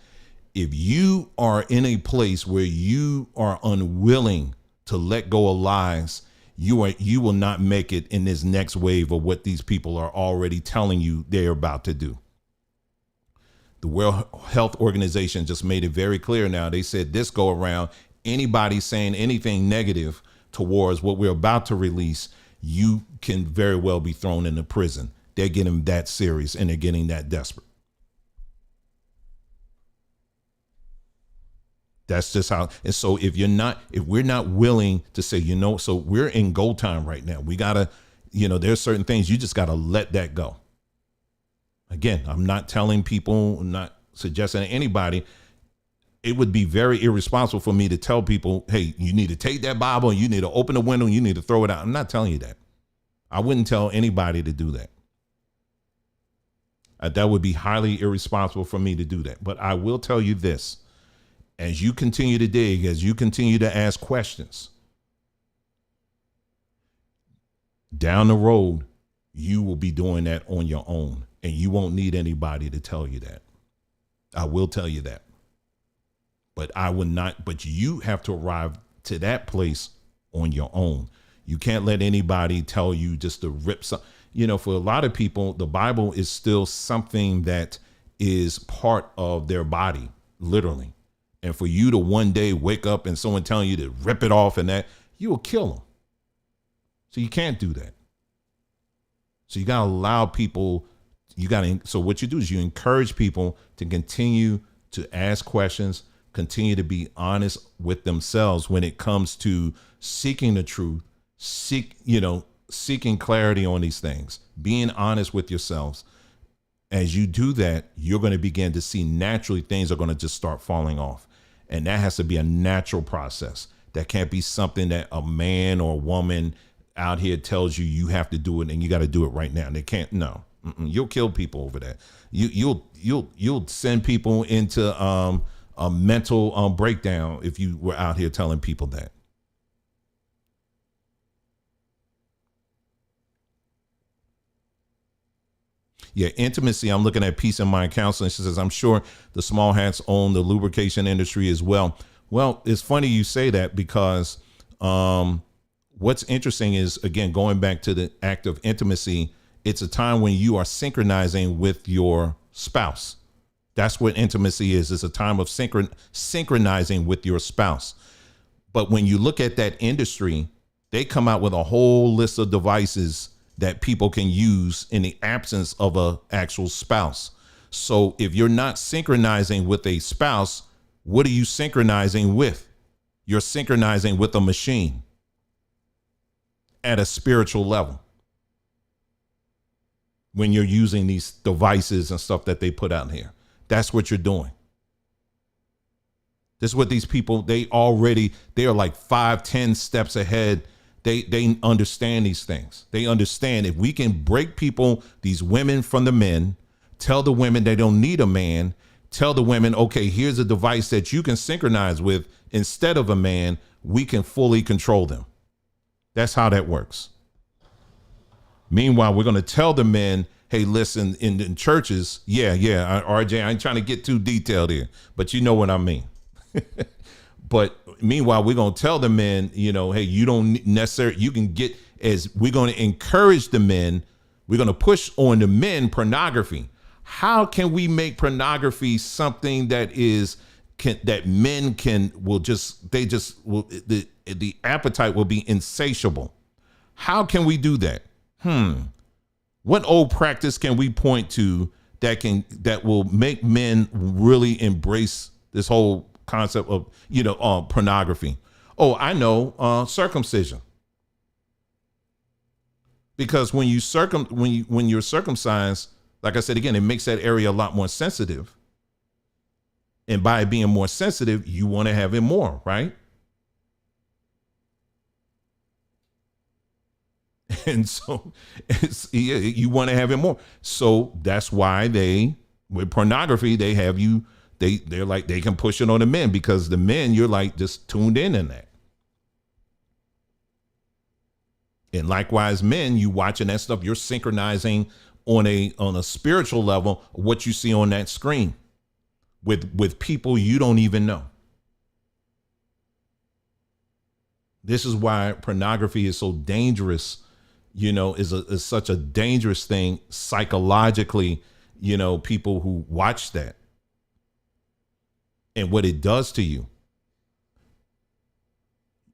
if you are in a place where you are unwilling to let go of lies, you will not make it in this next wave of what these people are already telling you they're about to do. The World Health Organization just made it very clear now. They said this go around, anybody saying anything negative towards what we're about to release, you can very well be thrown into prison. They're getting that serious and they're getting that desperate. That's just how. And so if we're not willing to say, so we're in go time right now. We gotta, there's certain things you just gotta let that go. Again, I'm not telling people, I'm not suggesting to anybody. It would be very irresponsible for me to tell people, hey, you need to take that Bible and you need to open the window and you need to throw it out. I'm not telling you that. I wouldn't tell anybody to do that. That would be highly irresponsible for me to do that. But I will tell you this. As you continue to dig, as you continue to ask questions, down the road, you will be doing that on your own, and you won't need anybody to tell you that. I will tell you that. But you have to arrive to that place on your own. You can't let anybody tell you just to rip some. For a lot of people, the Bible is still something that is part of their body, literally. And for you to one day wake up and someone telling you to rip it off and that, you will kill them. So you can't do that. So you got to allow people, so what you do is you encourage people to continue to ask questions, continue to be honest with themselves when it comes to seeking the truth, seeking clarity on these things, being honest with yourselves. As you do that, you're going to begin to see naturally things are going to just start falling off. And that has to be a natural process. That can't be something that a man or a woman out here tells you have to do it and you got to do it right now. And they can't. No, you'll kill people over that. You'll send people into a mental breakdown if you were out here telling people that. Yeah, intimacy. I'm looking at Peace and Mind Counseling. She says, I'm sure the small hats own the lubrication industry as well. Well, it's funny you say that because what's interesting is, again, going back to the act of intimacy, it's a time when you are synchronizing with your spouse. That's what intimacy is. It's a time of synchronizing with your spouse. But when you look at that industry, they come out with a whole list of devices that people can use in the absence of an actual spouse. So if you're not synchronizing with a spouse, what are you synchronizing with? You're synchronizing with a machine at a spiritual level when you're using these devices and stuff that they put out here. That's what you're doing. This is what these people, they are like 5-10 steps ahead. They understand these things. They understand if we can break people, these women from the men, tell the women they don't need a man, tell the women, okay, here's a device that you can synchronize with instead of a man, we can fully control them. That's how that works. Meanwhile, we're going to tell the men, hey, listen, in churches, RJ, I ain't trying to get too detailed here, but you know what I mean. But meanwhile, we're going to tell the men, hey, you don't necessarily, you can get, as we're going to encourage the men, we're going to push on the men pornography. How can we make pornography something that that men the appetite will be insatiable? How can we do that? What old practice can we point to that will make men really embrace this whole concept of pornography? Oh, I know, circumcision. Because when you're circumcised, like I said again, it makes that area a lot more sensitive. And by it being more sensitive, you want to have it more, right? And so you want to have it more. So that's why with pornography, they have you, they're like, they can push it on the men, because the men, you're like just tuned in that. And likewise, men, you watching that stuff, you're synchronizing on a spiritual level what you see on that screen with people you don't even know. This is why pornography is so dangerous, is such a dangerous thing psychologically, people who watch that and what it does to you.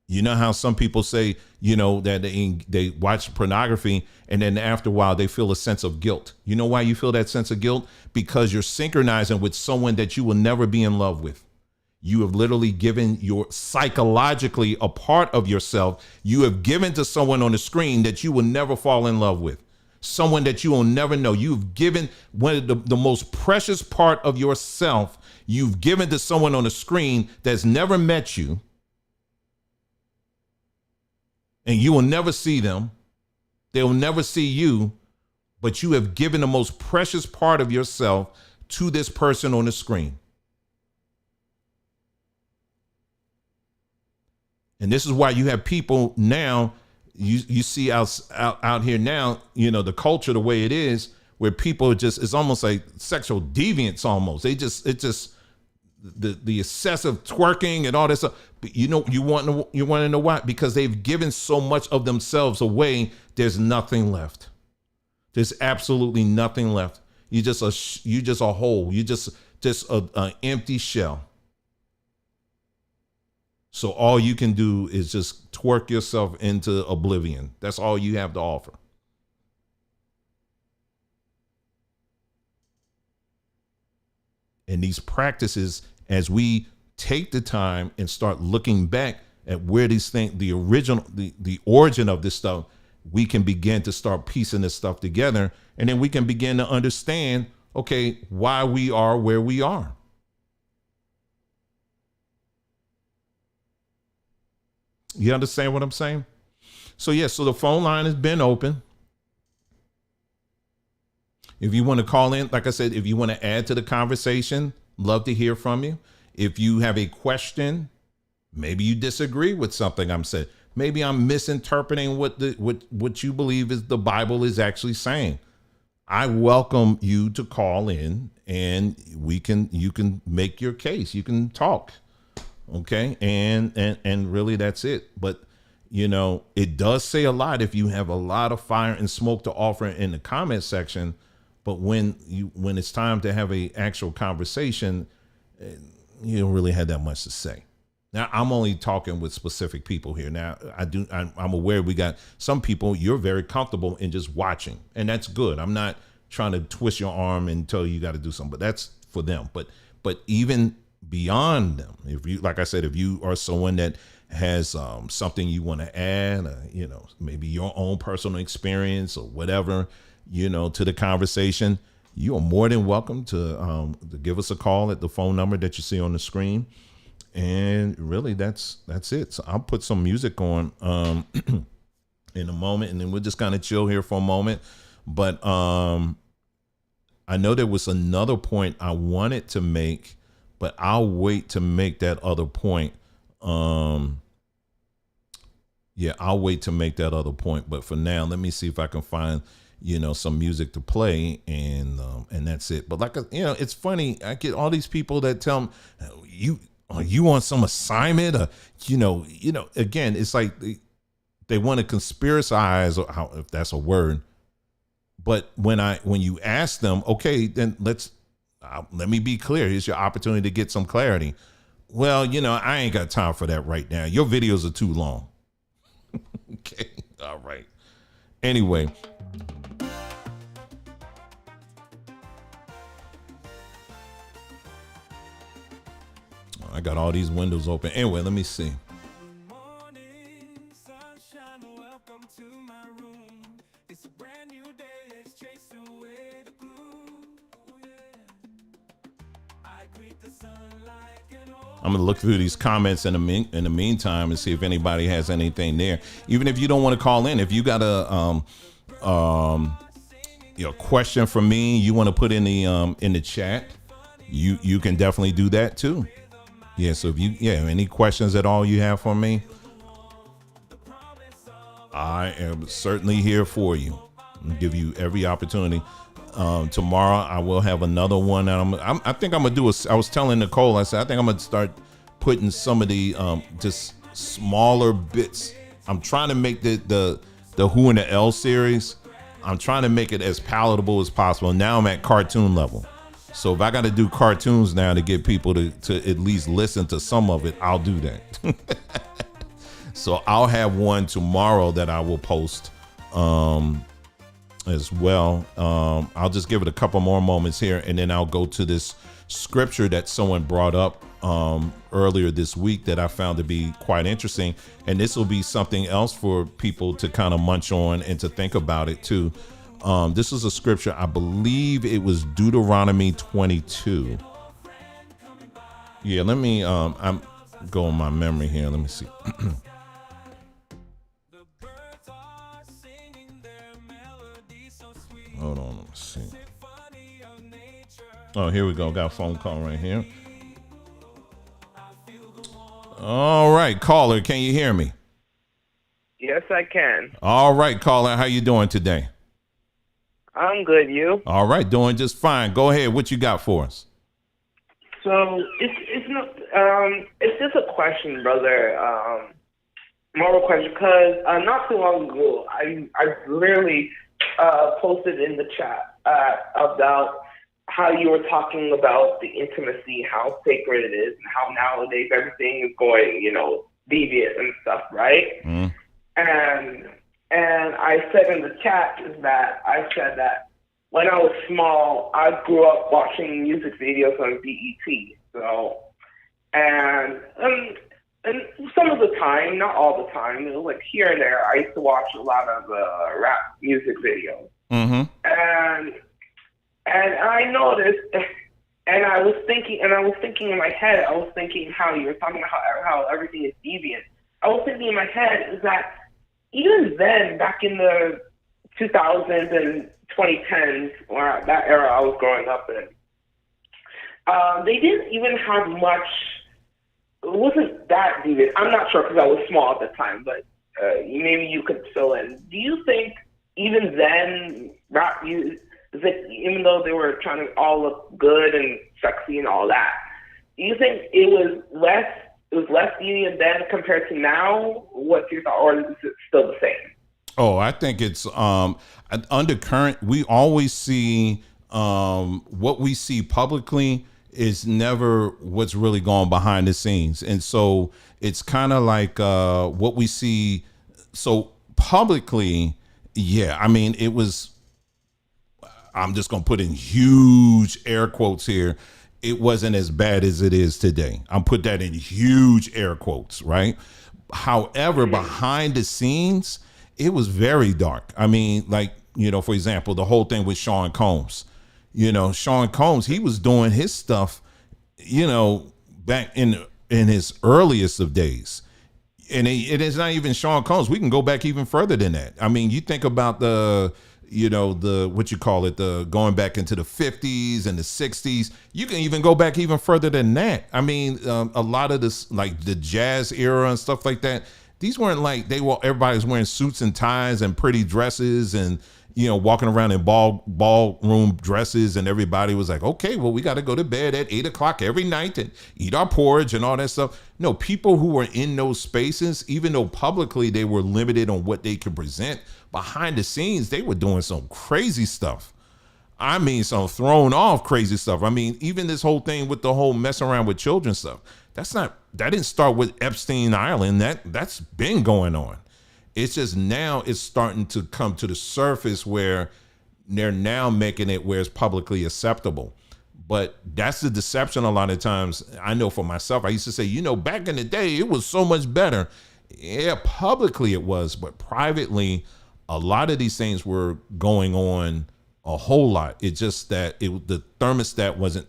You know how some people say, that they watch pornography and then after a while they feel a sense of guilt. You know why you feel that sense of guilt? Because you're synchronizing with someone that you will never be in love with. You have literally given psychologically a part of yourself. You have given to someone on the screen that you will never fall in love with. Someone that you will never know. You've given one of the most precious part of yourself. You've given to someone on the screen that's never met you. And you will never see them. They'll never see you, but you have given the most precious part of yourself to this person on the screen. And this is why you have people now, you see out here now, the culture, the way it is, where people it's almost like sexual deviance almost. It's just the excessive twerking and all this stuff. But you want to know why? Because they've given so much of themselves away. There's nothing left. There's absolutely nothing left. You just a hole. You just an empty shell. So all you can do is just twerk yourself into oblivion. That's all you have to offer. And these practices, as we take the time and start looking back at where these things, the origin of this stuff, we can begin to start piecing this stuff together. And then we can begin to understand, okay, why we are where we are. You understand what I'm saying? So so the phone line has been open. If you want to call in, like I said, if you want to add to the conversation, love to hear from you. If you have a question, maybe you disagree with something I'm saying. Maybe I'm misinterpreting what you believe is the Bible is actually saying. I welcome you to call in and you can make your case. You can talk. Okay. And really that's it. But it does say a lot if you have a lot of fire and smoke to offer in the comment section. But when it's time to have a actual conversation, you don't really have that much to say. Now, I'm only talking with specific people here. Now, I'm aware we got some people you're very comfortable in just watching, and that's good. I'm not trying to twist your arm and tell you got to do something, but that's for them. But even beyond them, if you, like I said, if you are someone that has something you want to add, maybe your own personal experience or whatever, to the conversation, you are more than welcome to give us a call at the phone number that you see on the screen. And really, that's it. So I'll put some music on in a moment, and then we'll just kind of chill here for a moment. But I know there was another point I wanted to make, but I'll wait to make that other point. I'll wait to make that other point. But for now, let me see if I can find some music to play, and that's it. But like it's funny. I get all these people that tell me, are you on some assignment? Or, again, it's like they want to conspiracize, or if that's a word. But when you ask them, okay, then let me be clear. Here's your opportunity to get some clarity. Well, I ain't got time for that right now. Your videos are too long. Okay. All right. Anyway. I got all these windows open. Anyway, let me see. Morning, sunshine, welcome to my room. It's a brand new day, let's chase away the gloom. Oh, yeah. I greet the sunlight. I'm gonna look through these comments in the meantime and see if anybody has anything there. Even if you don't want to call in, if you got a question for me, you want to put in the chat, you can definitely do that too. Yeah. So if any questions at all you have for me, I am certainly here for you. I'll give you every opportunity. Tomorrow I will have another one. I think I'm gonna do I was telling Nicole, I said I think I'm gonna start putting some of the just smaller bits. I'm trying to make the Who and the L series. I'm trying to make it as palatable as possible. Now I'm at cartoon level. So if I got to do cartoons now to get people to at least listen to some of it, I'll do that. So I'll have one tomorrow that I will post as well. I'll just give it a couple more moments here, and then I'll go to this scripture that someone brought up earlier this week that I found to be quite interesting. And this will be something else for people to kind of munch on and to think about it too. This is a scripture, I believe it was Deuteronomy 22. Yeah, let me, I'm going my memory here. Let me see. Hold on, let me see. Oh, here we go. Got a phone call right here. All right, caller, can you hear me? Yes, I can. All right, caller, how you doing today? I'm good. You? All right, doing just fine. Go ahead. What you got for us? So it's not it's just a question, brother. More of a question because not too long ago I literally posted in the chat about how you were talking about the intimacy, how sacred it is, and how nowadays everything is going, deviant and stuff, right? Mm. And I said in the chat that when I was small, I grew up watching music videos on BET. So, and some of the time, not all the time, it was like here and there, I used to watch a lot of rap music videos. Mm-hmm. And I noticed, and I was thinking in my head, how you were talking about how everything is deviant. I was thinking in my head is that even then, back in the 2000s and 2010s, or that era I was growing up in, they didn't even have much. It wasn't that deviant. I'm not sure because I was small at the time, but maybe you could fill in. Do you think even then, rap music, even though they were trying to all look good and sexy and all that, do you think it was less deviant then compared to now? What's your thought, or is it still the same? Oh, I think it's undercurrent. We always see what we see publicly is never what's really going behind the scenes. And so it's kind of like what we see. So publicly, yeah, I mean, it was, I'm just going to put in huge air quotes here. It wasn't as bad as it is today. I'm put that in huge air quotes, right? However, behind the scenes, it was very dark. I mean, like, for example, the whole thing with Sean Combs. Sean Combs, he was doing his stuff, back in his earliest of days. And it is not even Sean Combs. We can go back even further than that. I mean, you think about the going back into the 50s and the 60s. You can even go back even further than that. I mean, a lot of this, like the jazz era and stuff like that, these weren't like everybody was wearing suits and ties and pretty dresses and, walking around in ballroom dresses, and everybody was like, okay, well, we got to go to bed at 8:00 every night and eat our porridge and all that stuff. No, people who were in those spaces, even though publicly they were limited on what they could present, behind the scenes, they were doing some crazy stuff. I mean, some thrown off crazy stuff. I mean, even this whole thing with the whole mess around with children stuff, that didn't start with Epstein Island. That's been going on. It's just now it's starting to come to the surface where they're now making it where it's publicly acceptable. But that's the deception a lot of times. I know for myself, I used to say, back in the day, it was so much better. Yeah, publicly it was, but privately, a lot of these things were going on a whole lot. It's just that the thermostat wasn't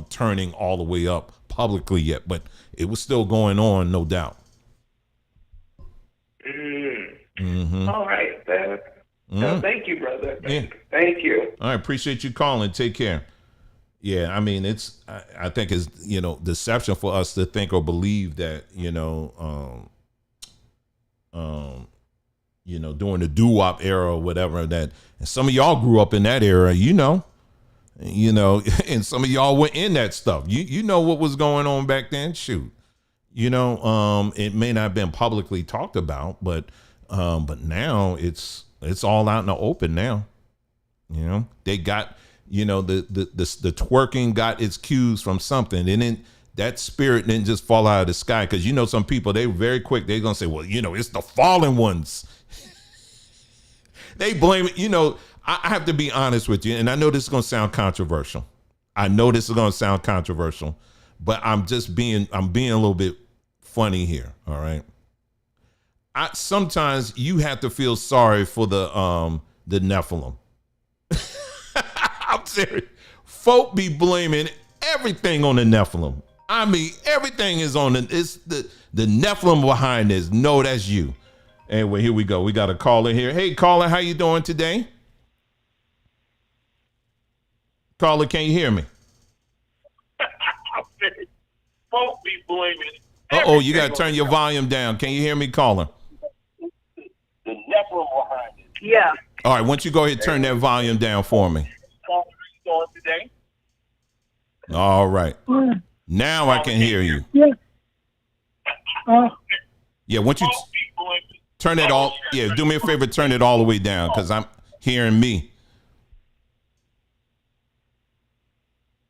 turning all the way up publicly yet, but it was still going on, no doubt. All right. Thank you, brother. Thank you. All right. Appreciate you calling. Take care. Yeah. I mean, I think it's, deception for us to think or believe that, during the doo-wop era or whatever, that, and some of y'all grew up in that era, and some of y'all were in that stuff. You know what was going on back then. Shoot, it may not have been publicly talked about, but now it's all out in the open now. They got, the twerking got its cues from something, and then that spirit didn't just fall out of the sky. Cause some people, they very quick, they're going to say, well, it's the fallen ones. They blame it. I have to be honest with you. And I know this is going to sound controversial. But I'm being a little bit funny here. All right. Sometimes you have to feel sorry for the Nephilim. I'm serious. Folk be blaming everything on the Nephilim. I mean, everything is on it's the Nephilim behind this. No, that's you. Anyway, here we go. We got a caller here. Hey, caller, how you doing today? Caller, can you hear me? Folk be blaming. Uh-oh, you got to turn your volume down. Can you hear me, caller? The Nephilim behind it. Yeah. All right, once you go ahead and turn that volume down for me. Going today. All right. Now I can hear you. Yeah, once you turn it all, do me a favor, turn it all the way down, because I'm hearing me.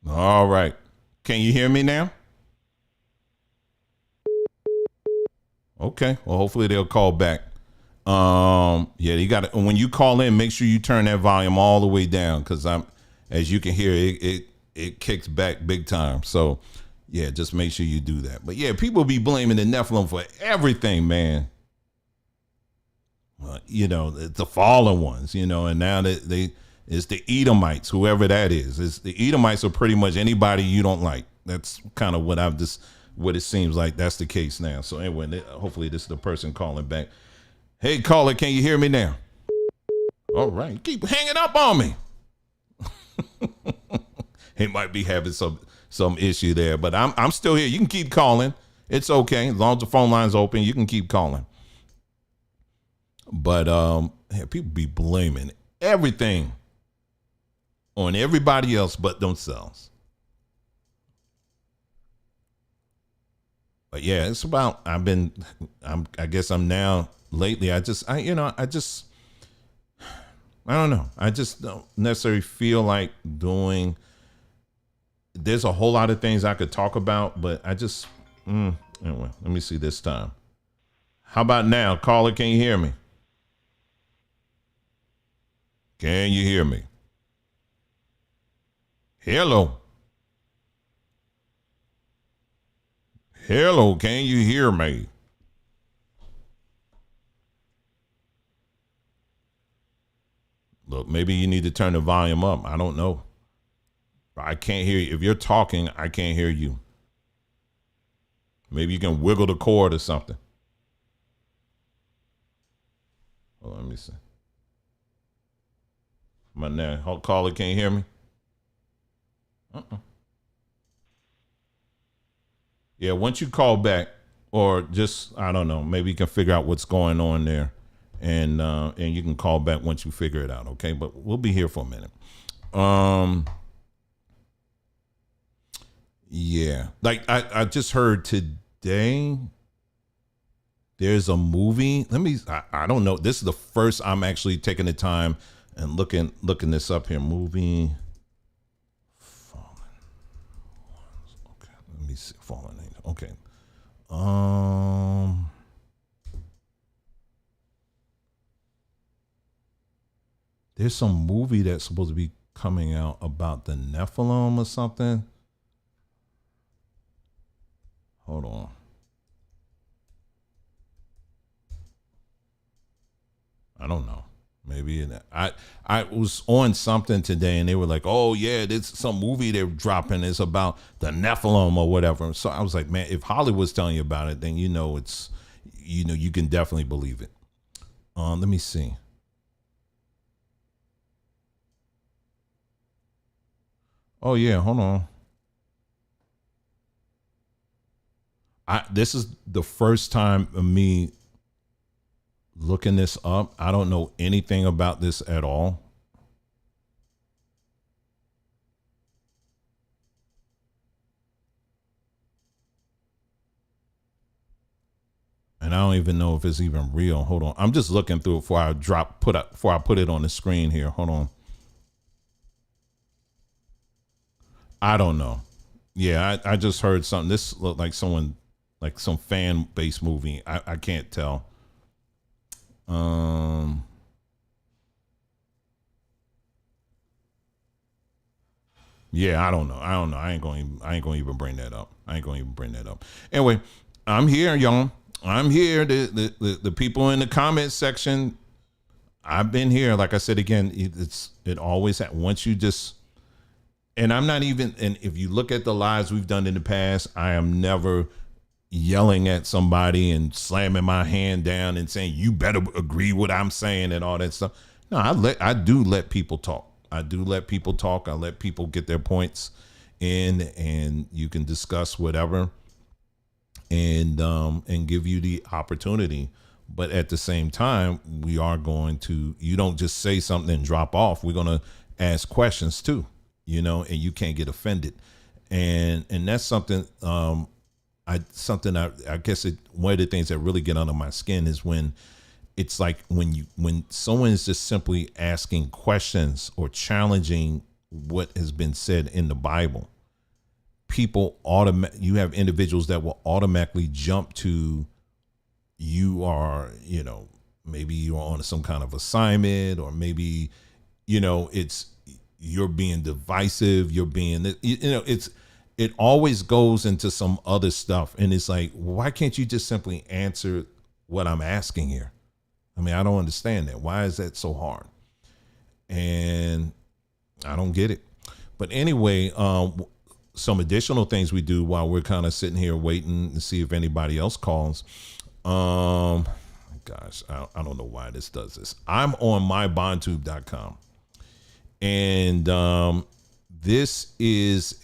All right. Can you hear me now? Okay. Well, hopefully they'll call back. You got to, when you call in, make sure you turn that volume all the way down, because as you can hear, it kicks back big time. So yeah, just make sure you do that. But yeah, people be blaming the Nephilim for everything, man. The fallen ones, and now that it's the Edomites, whoever that is. The Edomites are pretty much anybody you don't like. That's kind of what it seems like that's the case now. So anyway, hopefully this is the person calling back. Hey, caller, can you hear me now? All right, keep hanging up on me. He might be having some issue there, but I'm still here. You can keep calling. It's okay. As long as the phone line's open, you can keep calling. But people be blaming everything on everybody else but themselves. But yeah, it's about, I guess I'm now lately, I don't know. I just don't necessarily feel like doing, there's a whole lot of things I could talk about, but I just, anyway, let me see this time. How about now? Caller, can you hear me? Can you hear me? Hello. Hello, can you hear me? Look, maybe you need to turn the volume up. I don't know. I can't hear you. If you're talking, I can't hear you. Maybe you can wiggle the cord or something. Oh, let me see. My now, caller, can you hear me? Yeah, once you call back, or just, I don't know, maybe you can figure out what's going on there, and you can call back once you figure it out, okay? But we'll be here for a minute. Yeah, like I just heard today, there's a movie. I don't know. This is the first I'm actually taking the time and looking this up here. Movie Fallen Ones. Okay, let me see. Fallen Angels. Okay. There's some movie that's supposed to be coming out about the Nephilim or something. Hold on. I don't know. Maybe I was on something today and they were like, oh yeah, there's some movie they're dropping. It's about the Nephilim or whatever. So I was like, man, if Hollywood's telling you about it, then you can definitely believe it. Let me see. Oh yeah, hold on. This is the first time of me looking this up. I don't know anything about this at all. And I don't even know if it's even real. Hold on. I'm just looking through it before I put it on the screen here. Hold on. I don't know. Yeah, I just heard something. This looked like like some fan based movie. I can't tell. Yeah, I don't know. I ain't going to even bring that up. Anyway, I'm here, y'all. I'm here. The people in the comment section, I've been here. Like I said again, it always once you just, and I'm not even, and if you look at the lives we've done in the past, I am never yelling at somebody and slamming my hand down and saying you better agree what I'm saying and all that stuff. No, I do let people talk. I let people get their points in, and you can discuss whatever and give you the opportunity. But at the same time, you don't just say something and drop off. We're going to ask questions too, and you can't get offended. And that's something, I guess one of the things that really get under my skin is when it's like when someone is just simply asking questions or challenging what has been said in the Bible, you have individuals that will automatically jump to, you are, maybe you're on some kind of assignment, or maybe, you're being divisive, it always goes into some other stuff. And it's like, why can't you just simply answer what I'm asking here? I mean, I don't understand that. Why is that so hard? And I don't get it. But anyway, some additional things we do while we're kind of sitting here waiting to see if anybody else calls. Gosh, I don't know why this does this. I'm on mybondtube.com. And this is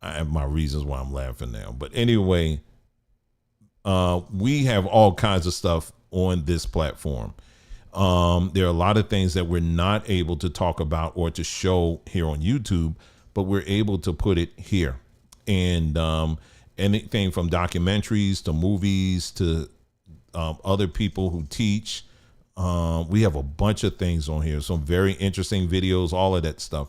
I have my reasons why I'm laughing now. But anyway, we have all kinds of stuff on this platform. There are a lot of things that we're not able to talk about or to show here on YouTube, but we're able to put it here. And anything from documentaries to movies to other people who teach. We have a bunch of things on here. Some very interesting videos, all of that stuff.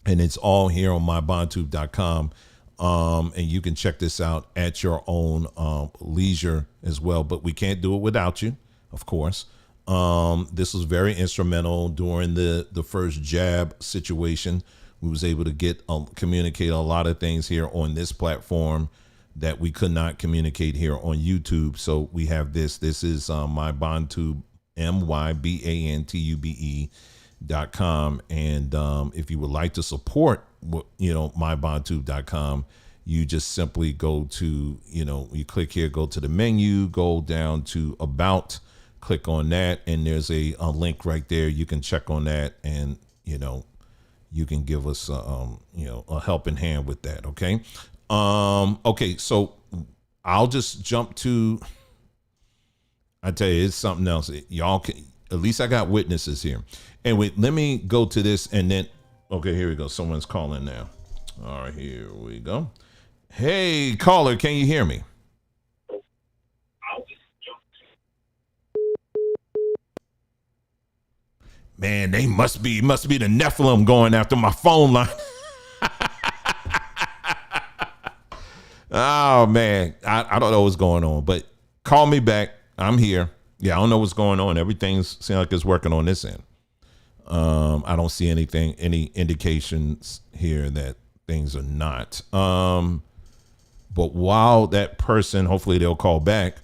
And it's all here on mybondtube.com. And you can check this out at your own leisure as well. But we can't do it without you, of course. This was very instrumental during the first jab situation. We was able to communicate a lot of things here on this platform that we could not communicate here on YouTube. So we have this. This is mybondtube, mybantube.com. And if you would like to support, mybondtube.com, you just simply go to, you click here, go to the menu, go down to About, click on that, and there's a link right there. You can check on that, and you can give us a helping hand with that. Okay. Okay, so I'll just jump to, I tell you, it's something else. Y'all can, at least I got witnesses here. Anyway, let me go to this, and then, okay, here we go. Someone's calling now. All right, here we go. Hey, caller, can you hear me? Man, they must be the Nephilim going after my phone line. Oh man, I don't know what's going on, but call me back. I'm here. Yeah, I don't know what's going on. Everything seems like it's working on this end. I don't see any indications here that things are not. But while that person, hopefully they'll call back,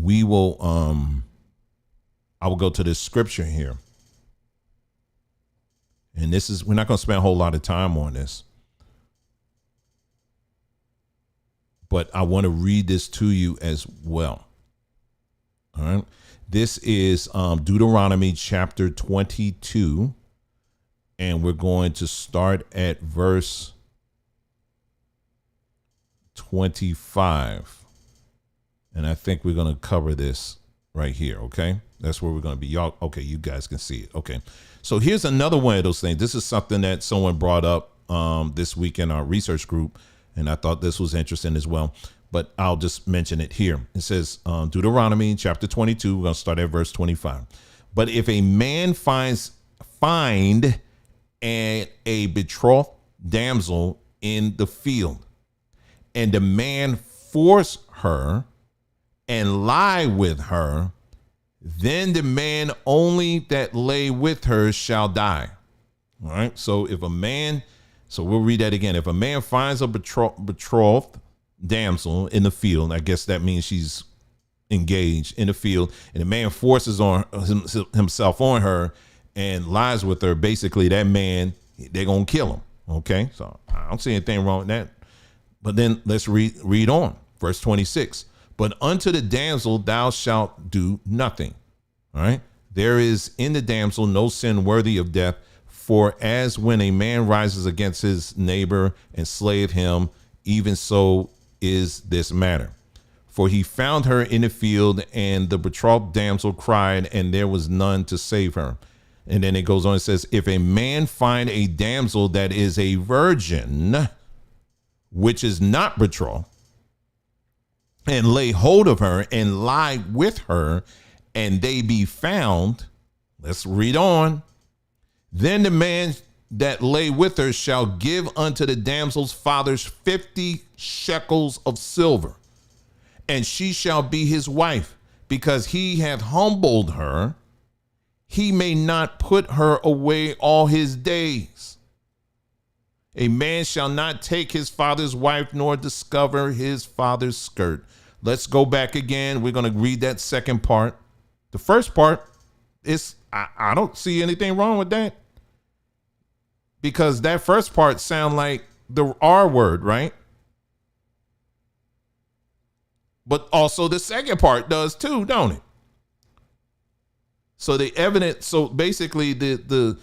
we will I will go to this scripture here. And this is, we're not going to spend a whole lot of time on this, but I want to read this to you as well. All right. This is Deuteronomy chapter 22, and we're going to start at verse 25. And I think we're going to cover this right here. Okay. That's where we're going to be. Y'all. Okay. You guys can see it. Okay. So here's another one of those things. This is something that someone brought up this week in our research group, and I thought this was interesting as well, but I'll just mention it here. It says Deuteronomy chapter 22. We're going to start at verse 25. But if a man find a betrothed damsel in the field, and the man force her and lie with her, then the man only that lay with her shall die. All right. So if a man, so we'll read that again. If a man finds a betrothed damsel in the field, I guess that means she's engaged in the field, and the man forces on himself on her and lies with her, basically that man, they're going to kill him. Okay. So I don't see anything wrong with that. But then let's read on. Verse 26. But unto the damsel thou shalt do nothing. All right. There is in the damsel no sin worthy of death. For as when a man rises against his neighbor and slayeth him, even so is this matter. For he found her in the field, and the betrothed damsel cried, and there was none to save her. And then it goes on and says, if a man find a damsel that is a virgin, which is not betrothed, and lay hold of her and lie with her, and they be found, let's read on. Then the man that lay with her shall give unto the damsel's fathers 50 shekels of silver, and she shall be his wife, because he hath humbled her. He may not put her away all his days. A man shall not take his father's wife, nor discover his father's skirt. Let's go back again. We're going to read that second part. The first part is, I don't see anything wrong with that, because that first part sound like the R word, right? But also the second part does too, don't it? So the evidence, so basically the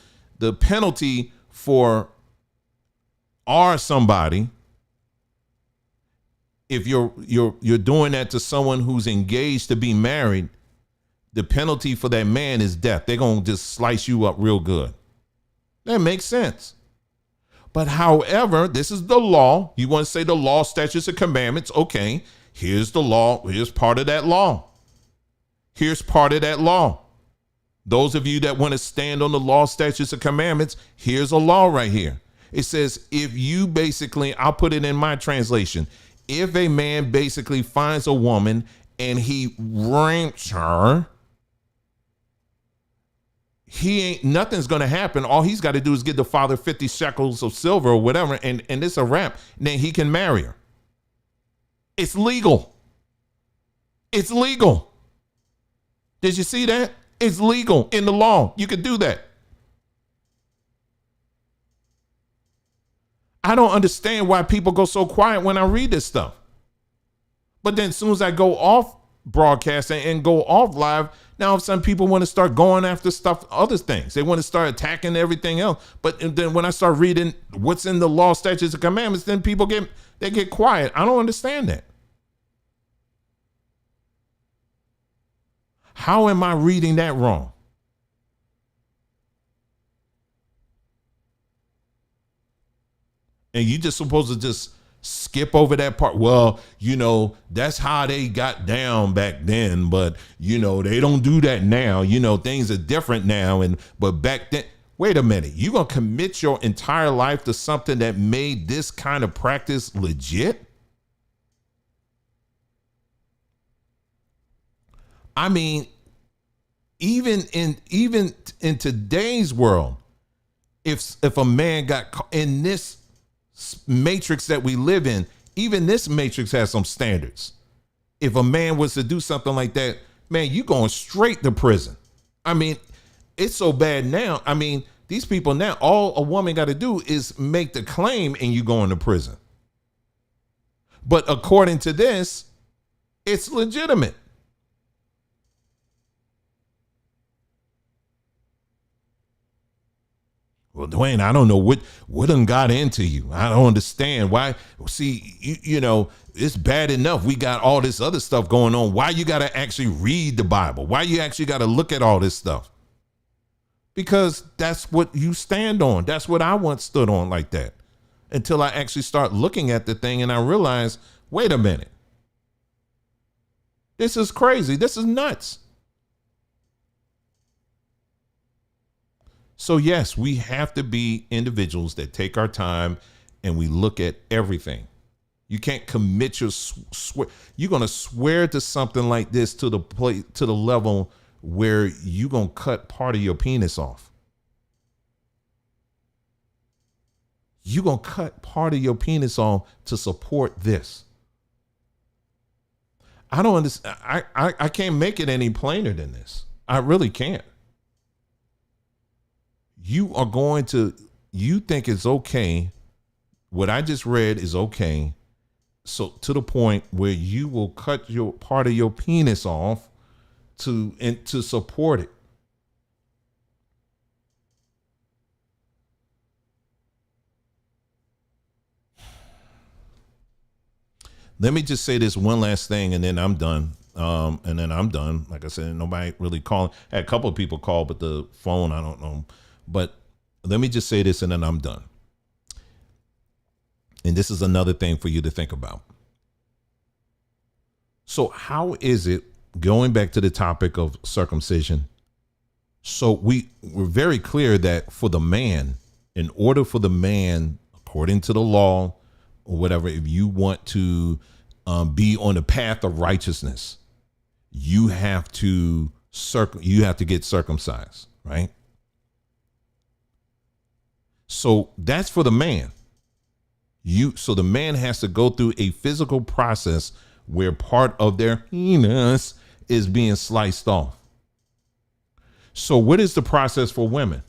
penalty for R somebody, if you're doing that to someone who's engaged to be married, the penalty for that man is death. They're going to just slice you up real good. That makes sense. But however, this is the law. You want to say the law, statutes, and commandments. Okay, here's the law. Here's part of that law. Here's part of that law. Those of you that want to stand on the law, statutes, and commandments, here's a law right here. It says, if you basically, I'll put it in my translation. If a man basically finds a woman and he rapes her, nothing's going to happen. All he's got to do is give the father 50 shekels of silver or whatever, and it's a wrap. And then he can marry her. It's legal. It's legal. Did you see that? It's legal in the law. You could do that. I don't understand why people go so quiet when I read this stuff. But then as soon as I go off broadcasting and go off live, now all of a sudden people want to start going after stuff, other things. They want to start attacking everything else. But then when I start reading what's in the law, statutes, and commandments, then people get quiet. I don't understand that. How am I reading that wrong? And you just supposed to just skip over that part. Well, that's how they got down back then, but they don't do that now. Things are different now. But back then, wait a minute, you gonna commit your entire life to something that made this kind of practice legit? I mean, even in today's world, if a man got caught in this matrix that we live in, even this matrix has some standards. If a man was to do something like that, man, you going straight to prison. I mean, it's so bad now. I mean, these people now, all a woman got to do is make the claim and you going to prison. But according to this, it's legitimate. Well, Dwayne, I don't know what done got into you. I don't understand why. See, you know, it's bad enough. We got all this other stuff going on. Why you got to actually read the Bible? Why you actually got to look at all this stuff? Because that's what you stand on. That's what I once stood on like that until I actually start looking at the thing and I realize, wait a minute. This is crazy. This is nuts. So yes, we have to be individuals that take our time and we look at everything. You can't commit your swear. You're going to swear to something like this to the level where you're going to cut part of your penis off. You're going to cut part of your penis off to support this. I don't understand. I can't make it any plainer than this. I really can't. You think it's okay. What I just read is okay. So to the point where you will cut your part of your penis off to support it. Let me just say this one last thing and then I'm done. Like I said, nobody really calling. I had a couple of people call, but the phone, I don't know. But let me just say this and then I'm done. And this is another thing for you to think about. So how is it, going back to the topic of circumcision? So we're very clear that for the man, in order for the man, according to the law or whatever, if you want to be on the path of righteousness, you have to get circumcised, right? So that's for the man. So the man has to go through a physical process where part of their penis is being sliced off. So what is the process for women?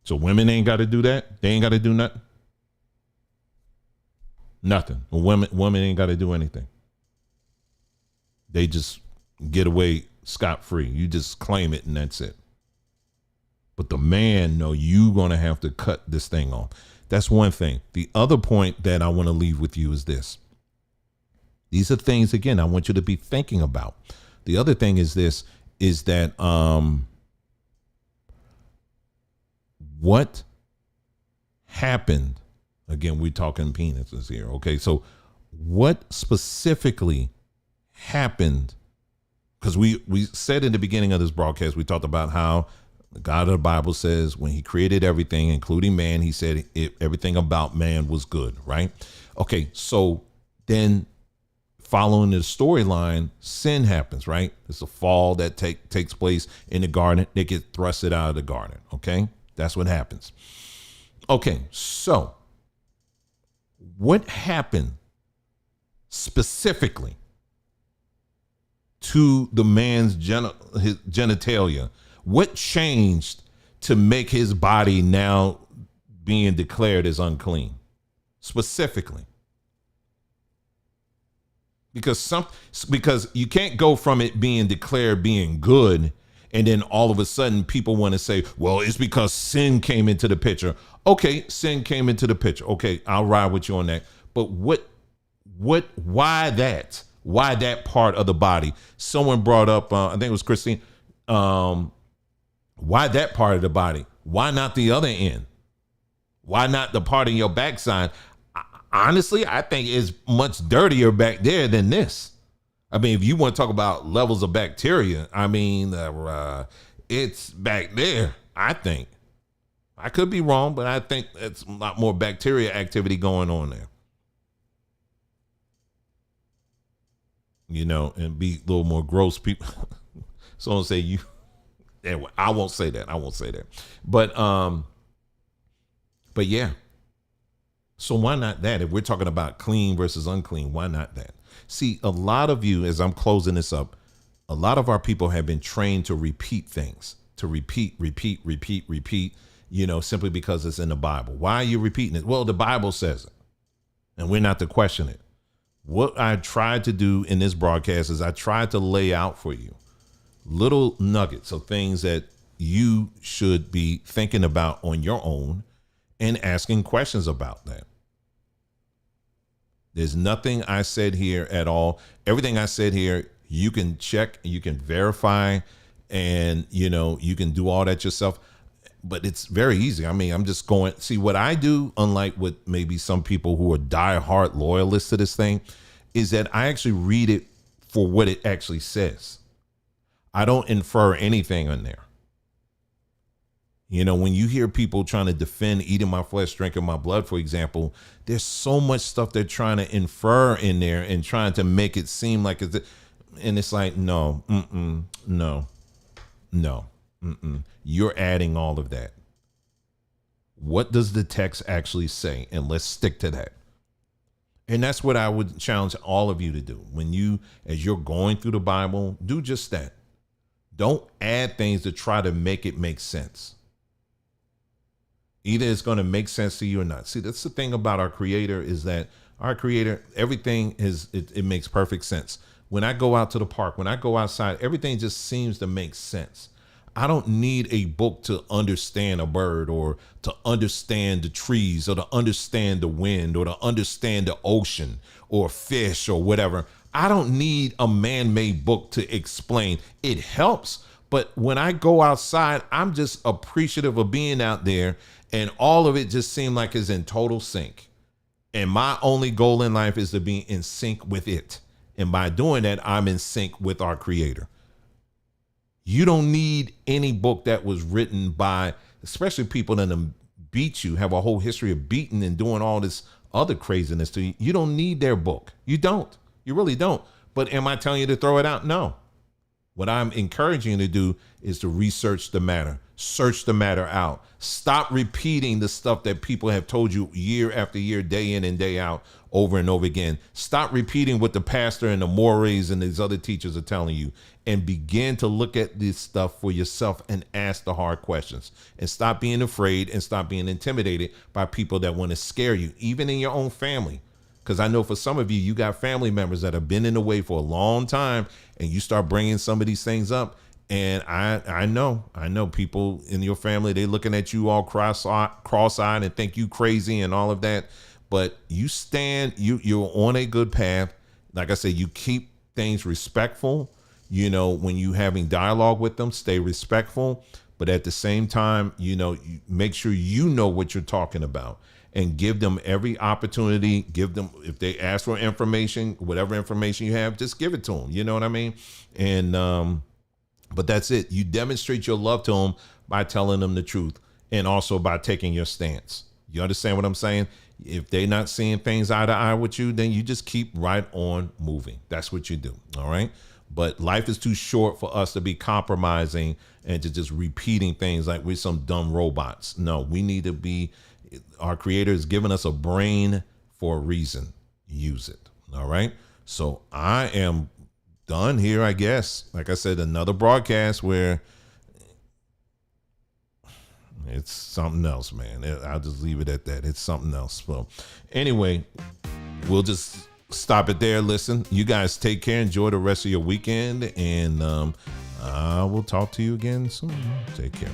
So women ain't got to do that. They ain't got to do nothing. Nothing. Women ain't got to do anything. They just get away scot-free. You just claim it and that's it. But the man, no, you're going to have to cut this thing off. That's one thing. The other point that I want to leave with you is this. These are things, again, I want you to be thinking about. The other thing is this, is that what happened, again, we're talking penises here. Okay, so what specifically happened? Because we said in the beginning of this broadcast, we talked about how the God of the Bible says when he created everything, including man, he said everything about man was good, right? Okay, so then following the storyline, sin happens, right? It's a fall that takes place in the garden. They get thrusted out of the garden, okay? That's what happens. Okay, so what happened specifically to the man's his genitalia? What changed to make his body now being declared as unclean? Specifically. Because you can't go from it being declared being good and then all of a sudden people want to say, well, it's because sin came into the picture. Okay, sin came into the picture. Okay, I'll ride with you on that. But why that? Why that part of the body? Someone brought up, I think it was Christine, why that part of the body? Why not the other end? Why not the part in your backside? Honestly, I think it's much dirtier back there than this. I mean, if you want to talk about levels of bacteria, I mean, it's back there, I think. I could be wrong, but I think it's a lot more bacteria activity going on there. You know, and be a little more gross people. Someone say you. Anyway, I won't say that. But yeah. So So why not that? If we're talking about clean versus unclean, why not that? See, a lot of you, as I'm closing this up, a lot of our people have been trained to repeat things, to repeat, simply because it's in the Bible. Why are you repeating it? Well, the Bible says it, and we're not to question it. What I tried to do in this broadcast is I tried to lay out for you little nuggets of things that you should be thinking about on your own and asking questions about that. There's nothing I said here at all. Everything I said here, you can check, you can verify, and you can do all that yourself. But it's very easy. I mean, I'm just going, see what I do, unlike what maybe some people who are diehard loyalists to this thing, is that I actually read it for what it actually says. I don't infer anything in there. When you hear people trying to defend eating my flesh, drinking my blood, for example, there's so much stuff they're trying to infer in there and trying to make it seem like it's, and it's like, no. You're adding all of that. What does the text actually say? And let's stick to that. And that's what I would challenge all of you to do. As you're going through the Bible, do just that. Don't add things to try to make it make sense. Either it's going to make sense to you or not. See, that's the thing about our Creator, is that our Creator, everything it makes perfect sense. When I go out to the park, when I go outside, everything just seems to make sense. I don't need a book to understand a bird, or to understand the trees, or to understand the wind, or to understand the ocean or fish or whatever. I don't need a man-made book to explain. It helps. But when I go outside, I'm just appreciative of being out there, and all of it just seemed like it's in total sync. And my only goal in life is to be in sync with it. And by doing that, I'm in sync with our Creator. You don't need any book that was written by, especially people that beat you, have a whole history of beating and doing all this other craziness to you. You don't need their book. You don't. You really don't. But am I telling you to throw it out? No. What I'm encouraging you to do is to research the matter. Search the matter out. Stop repeating the stuff that people have told you year after year, day in and day out, over and over again. Stop repeating what the pastor and the mores and these other teachers are telling you, and begin to look at this stuff for yourself and ask the hard questions, and stop being afraid and stop being intimidated by people that want to scare you, even in your own family. Because I know for some of you, you got family members that have been in the way for a long time, and you start bringing some of these things up. And I know people in your family, they looking at you all cross-eyed and think you crazy and all of that. But you stand, you're on a good path. Like I said, you keep things respectful. When you having dialogue with them, stay respectful. But at the same time, you make sure you know what you're talking about, and give them every opportunity. Give them, if they ask for information, whatever information you have, just give it to them. You know what I mean? And, but that's it. You demonstrate your love to them by telling them the truth, and also by taking your stance. You understand what I'm saying? If they're not seeing things eye to eye with you, then you just keep right on moving. That's what you do. All right. But life is too short for us to be compromising and to just repeating things like we're some dumb robots. No, we need to be, our Creator has given us a brain for a reason. Use it. All right. So I am done here, I guess. Like I said, another broadcast where it's something else, man. I'll just leave it at that. It's something else. So anyway, we'll just stop it there. Listen, you guys take care. Enjoy the rest of your weekend. And I will talk to you again soon. Take care.